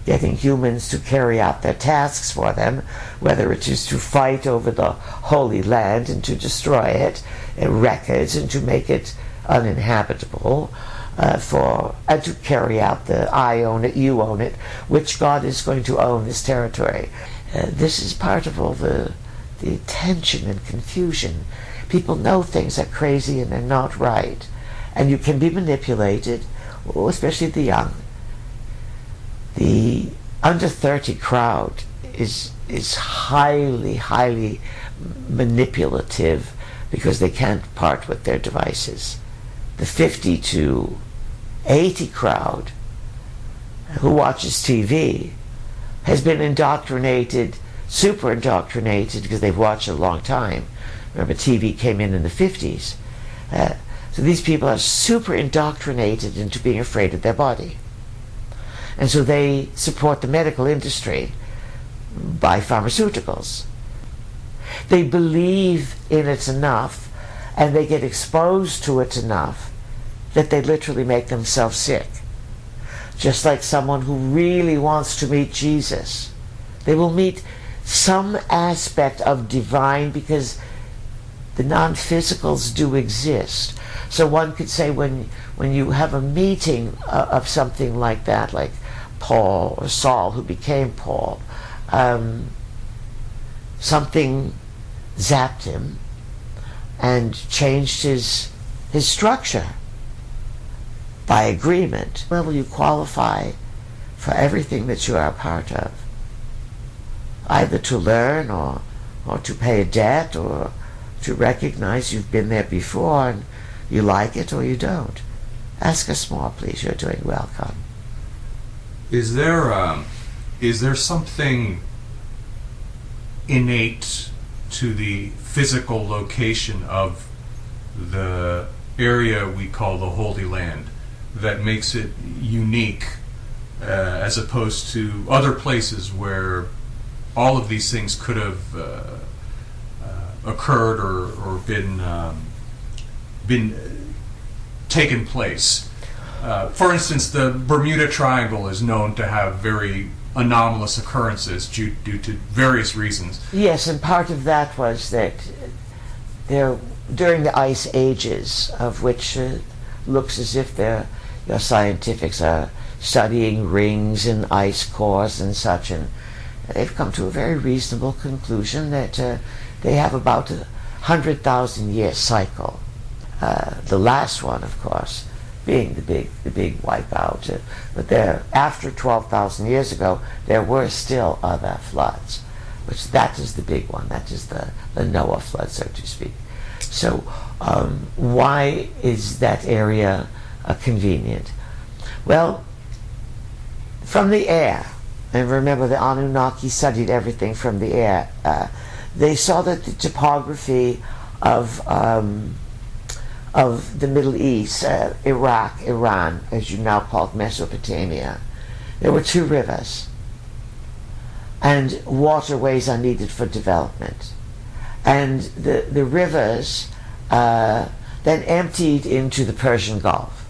getting humans to carry out their tasks for them, whether it is to fight over the Holy Land and to destroy it, and wreck it, and to make it uninhabitable, and to carry out the I own it, you own it, which God is going to own this territory. This is part of all the tension and confusion. People know things are crazy and they're not right, and you can be manipulated, especially the young. The under 30 crowd is highly manipulative because they can't part with their devices. The 50 to 80 crowd who watches TV has been indoctrinated, super indoctrinated, because they've watched a long time. Remember, TV came in the 50s. So these people are super indoctrinated into being afraid of their body. And so they support the medical industry by pharmaceuticals. They believe in it enough, and they get exposed to it enough that they literally make themselves sick. Just like someone who really wants to meet Jesus. They will meet some aspect of divine because the non-physicals do exist. So one could say when you have a meeting of something like that, like Paul or Saul, who became Paul, something zapped him and changed his structure by agreement. Well, will you qualify for everything that you are a part of? Either to learn or to pay a debt or to recognize you've been there before and you like it or you don't. Ask us more, please. You're doing welcome. Is there something innate to the physical location of the area we call the Holy Land that makes it unique as opposed to other places where all of these things could have occurred or been taken place? For instance, the Bermuda Triangle is known to have very anomalous occurrences due to various reasons. Yes, and part of that was that there, during the ice ages, of which looks as if your scientifics are studying rings and ice cores and such, and they've come to a very reasonable conclusion that they have about 100,000 year cycle. The last one, of course, being the big wipeout. But there, after 12,000 years ago, there were still other floods, which that is the big one. That is the Noah flood, so to speak. So why is that area convenient? Well, from the air, and remember the Anunnaki studied everything from the air, they saw that the topography of the Middle East, Iraq, Iran, as you now call it, Mesopotamia, there were two rivers, and waterways are needed for development. And the rivers then emptied into the Persian Gulf.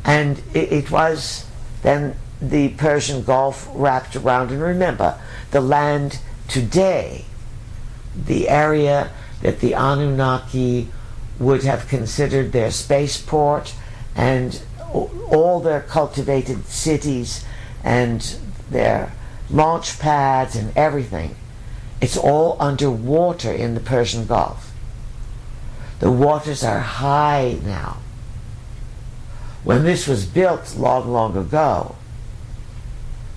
And it was then the Persian Gulf wrapped around, and remember, the land today, the area that the Anunnaki would have considered their spaceport and all their cultivated cities and their launch pads and everything, it's all underwater in the Persian Gulf. The waters are high now. When this was built long ago,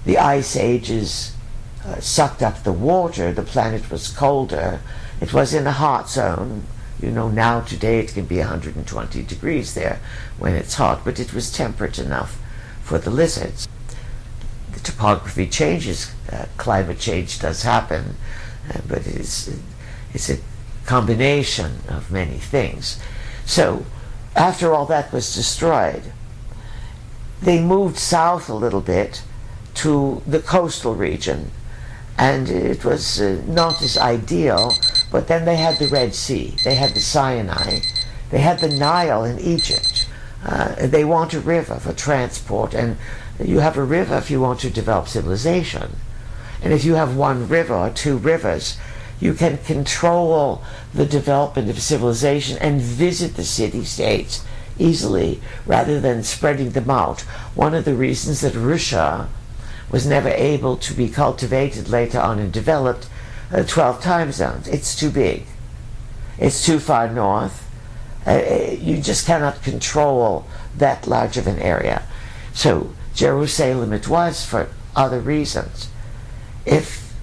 the ice ages sucked up the water, the planet was colder, it was in a hot zone. You know, now today it can be 120 degrees there when it's hot, but it was temperate enough for the lizards. The topography changes, climate change does happen, but it's a combination of many things. So after all that was destroyed, they moved south a little bit to the coastal region, and it was not as ideal. But then they had the Red Sea, they had the Sinai, they had the Nile in Egypt. They want a river for transport, and you have a river if you want to develop civilization. And if you have one river or two rivers, you can control the development of civilization and visit the city-states easily rather than spreading them out. One of the reasons that Russia was never able to be cultivated later on and developed 12 time zones. It's too big. It's too far north. You just cannot control that large of an area. So Jerusalem it was for other reasons. If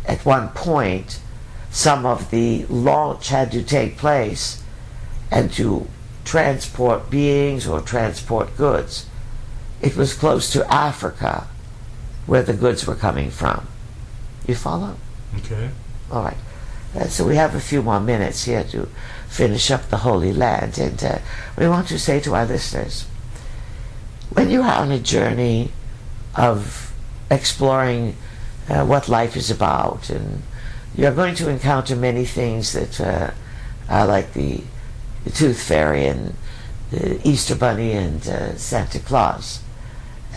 at one point some of the launch had to take place and to transport beings or transport goods, it was close to Africa where the goods were coming from. You follow? Okay. All right. So we have a few more minutes here to finish up the Holy Land, and we want to say to our listeners, when you are on a journey of exploring what life is about, and you're going to encounter many things that are like the Tooth Fairy and the Easter Bunny and Santa Claus,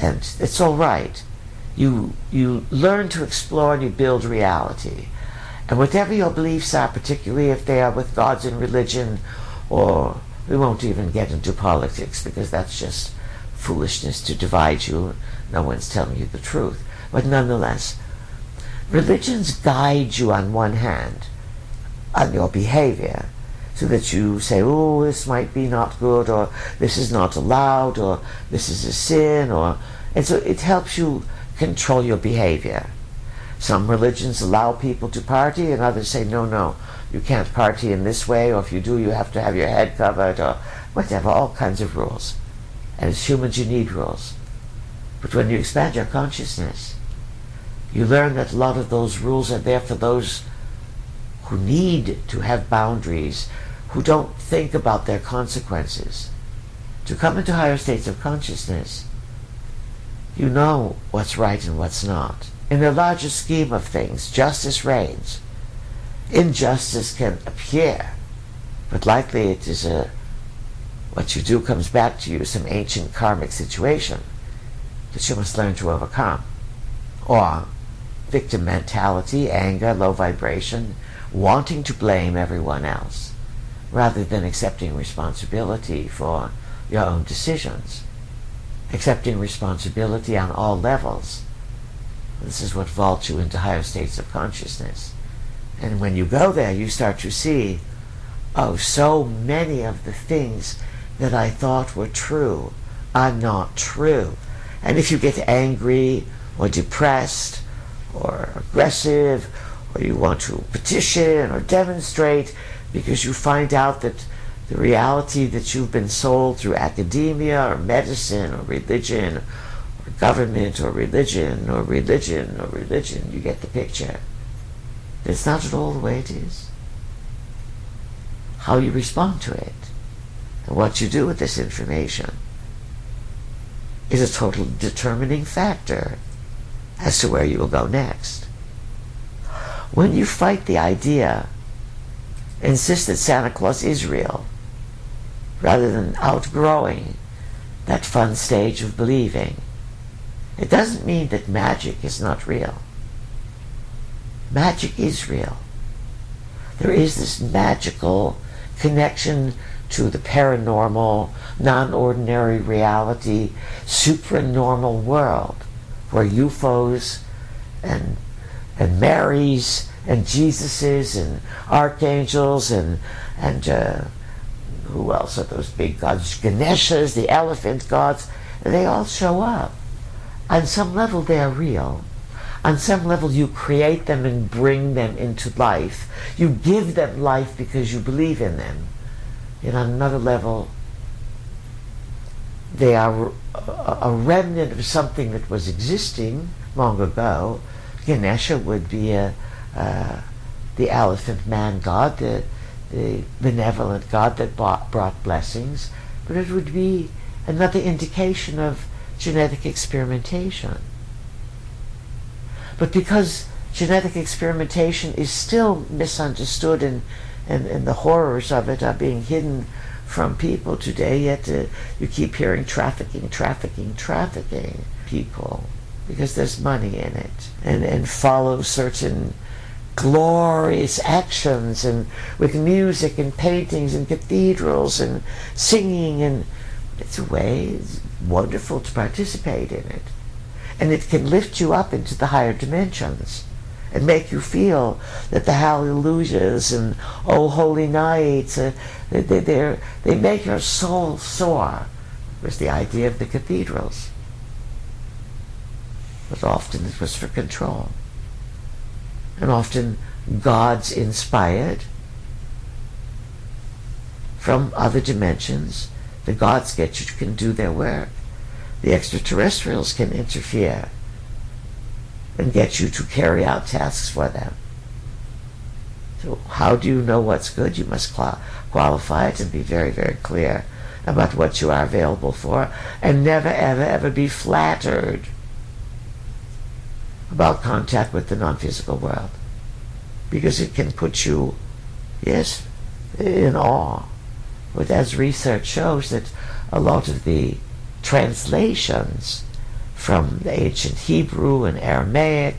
and it's all right. You learn to explore and you build reality. And whatever your beliefs are, particularly if they are with gods and religion, or we won't even get into politics because that's just foolishness to divide you. No one's telling you the truth. But nonetheless, religions guide you on one hand on your behavior, so that you say, oh, this might be not good, or this is not allowed, or this is a sin, and so it helps you control your behavior. Some religions allow people to party, and others say, no, you can't party in this way, or if you do, you have to have your head covered, or whatever, all kinds of rules. And as humans, you need rules. But when you expand your consciousness, you learn that a lot of those rules are there for those who need to have boundaries, who don't think about their consequences. To come into higher states of consciousness, you know what's right and what's not. In the larger scheme of things, justice reigns. Injustice can appear, but likely it is what you do comes back to you, some ancient karmic situation that you must learn to overcome. Or victim mentality, anger, low vibration, wanting to blame everyone else, rather than accepting responsibility for your own decisions. Accepting responsibility on all levels. This is what vaults you into higher states of consciousness. And when you go there, you start to see, oh, so many of the things that I thought were true are not true. And if you get angry or depressed or aggressive, or you want to petition or demonstrate because you find out that the reality that you've been sold through academia or medicine or religion or government or religion or religion or religion, you get the picture. It's not at all the way it is. How you respond to it and what you do with this information is a total determining factor as to where you will go next. When you fight the idea, insist that Santa Claus is real, rather than outgrowing that fun stage of believing, it doesn't mean that magic is not real. Magic is real. There is this magical connection to the paranormal, non-ordinary reality, supranormal world, where UFOs and Marys and Jesuses and archangels and who else are those big gods? Ganeshas, the elephant gods, they all show up. On some level they are real. On some level you create them and bring them into life. You give them life because you believe in them. And on another level, they are a remnant of something that was existing long ago. Ganesha would be the elephant man god, the benevolent god that brought blessings, but it would be another indication of genetic experimentation. But because genetic experimentation is still misunderstood and the horrors of it are being hidden from people today, yet you keep hearing trafficking people, because there's money in it, and follow certain glorious actions, and with music and paintings and cathedrals and singing, and it's a way, it's wonderful to participate in it. And it can lift you up into the higher dimensions and make you feel that the hallelujahs and oh holy nights, they make your soul soar, was the idea of the cathedrals. But often it was for control. And often gods inspired from other dimensions. The gods can do their work. The extraterrestrials can interfere and get you to carry out tasks for them. So how do you know what's good? You must qualify it and be very, very clear about what you are available for, and never, ever, ever be flattered about contact with the non-physical world, because it can put you, yes, in awe. But as research shows, that a lot of the translations from the ancient Hebrew and Aramaic,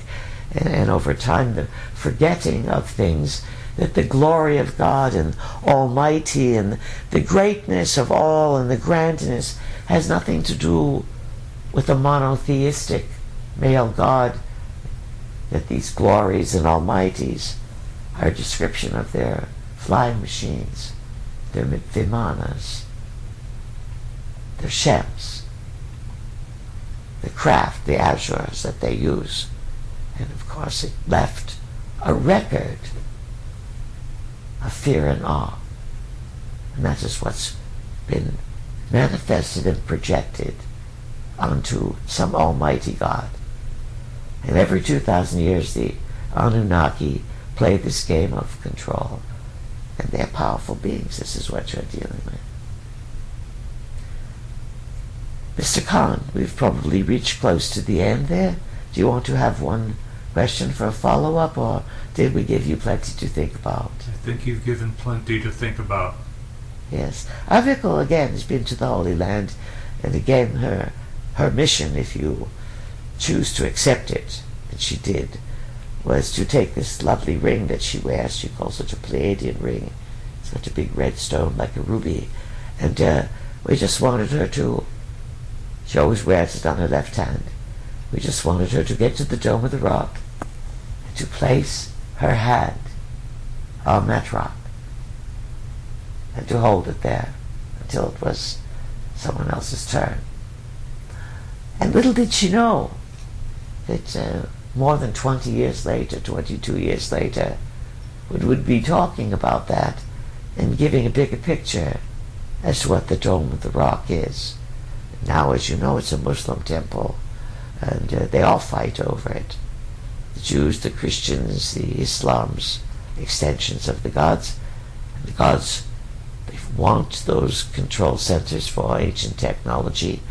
and over time the forgetting of things, that the glory of God and Almighty and the greatness of all and the grandness has nothing to do with a monotheistic male God, that these glories and almighties are a description of their flying machines, their vimanas, their shems, the craft, the azures that they use. And of course it left a record of fear and awe. And that is what's been manifested and projected onto some almighty God. And every 2,000 years the Anunnaki play this game of control. And they're powerful beings. This is what you're dealing with. Mr. Khan, we've probably reached close to the end there. Do you want to have one question for a follow-up, or did we give you plenty to think about? I think you've given plenty to think about. Yes. Our Vical, again, has been to the Holy Land, and again, her mission, if you choose to accept it, and she did, was to take this lovely ring that she wears. She calls it a Pleiadian ring. It's got a big red stone like a ruby. And we just wanted her to, she always wears it on her left hand. We just wanted her to get to the Dome of the Rock and to place her hand on that rock and to hold it there until it was someone else's turn. And little did she know that more than 20 years later, 22 years later, we would be talking about that and giving a bigger picture as to what the Dome of the Rock is. Now, as you know, it's a Muslim temple, and they all fight over it. The Jews, the Christians, the Islams, extensions of the gods. And the gods, they want those control centers for ancient technology,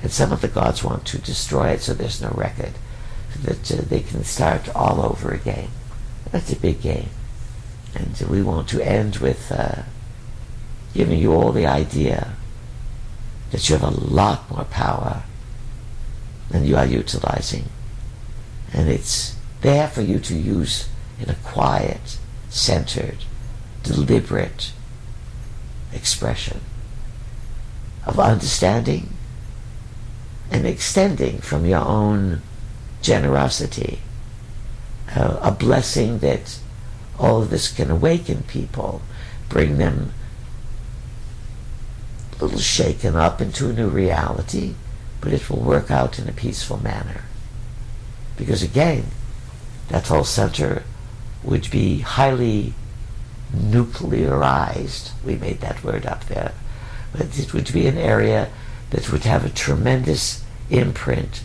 and some of the gods want to destroy it so there's no record, so that they can start all over again. That's a big game. And we want to end with giving you all the idea that you have a lot more power than you are utilizing. And it's there for you to use in a quiet, centered, deliberate expression of understanding and extending from your own generosity, a blessing that all of this can awaken people, bring them a little shaken up into a new reality, but it will work out in a peaceful manner. Because again, that whole center would be highly nuclearized. We made that word up there. But it would be an area that would have a tremendous imprint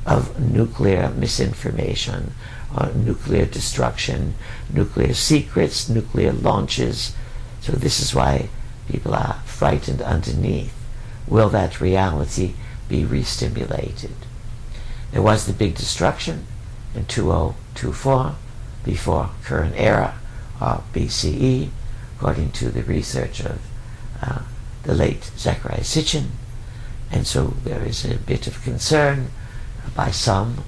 of nuclear misinformation, or nuclear destruction, nuclear secrets, nuclear launches. So this is why people are frightened underneath. Will that reality be re-stimulated? There was the big destruction in 2024, before current era, or BCE, according to the research of the late Zecharia Sitchin. And so there is a bit of concern by some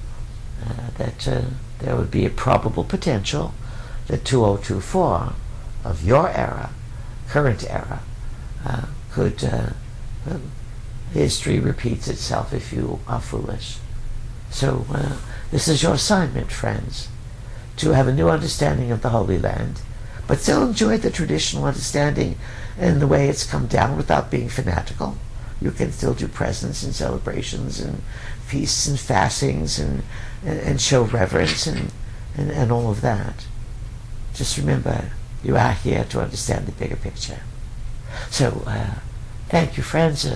that there would be a probable potential that 2024 of your era, current era, could history repeats itself if you are foolish. So this is your assignment, friends, to have a new understanding of the Holy Land, but still enjoy the traditional understanding and the way it's come down without being fanatical. You can still do presents and celebrations and feasts and fastings and show reverence and all of that. Just remember, you are here to understand the bigger picture. So, thank you, friends.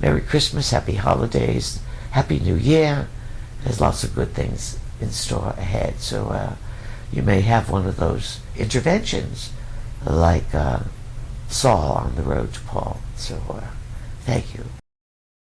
Merry Christmas, Happy Holidays, Happy New Year. There's lots of good things in store ahead. So, you may have one of those interventions like Saul on the road to Paul. So, thank you.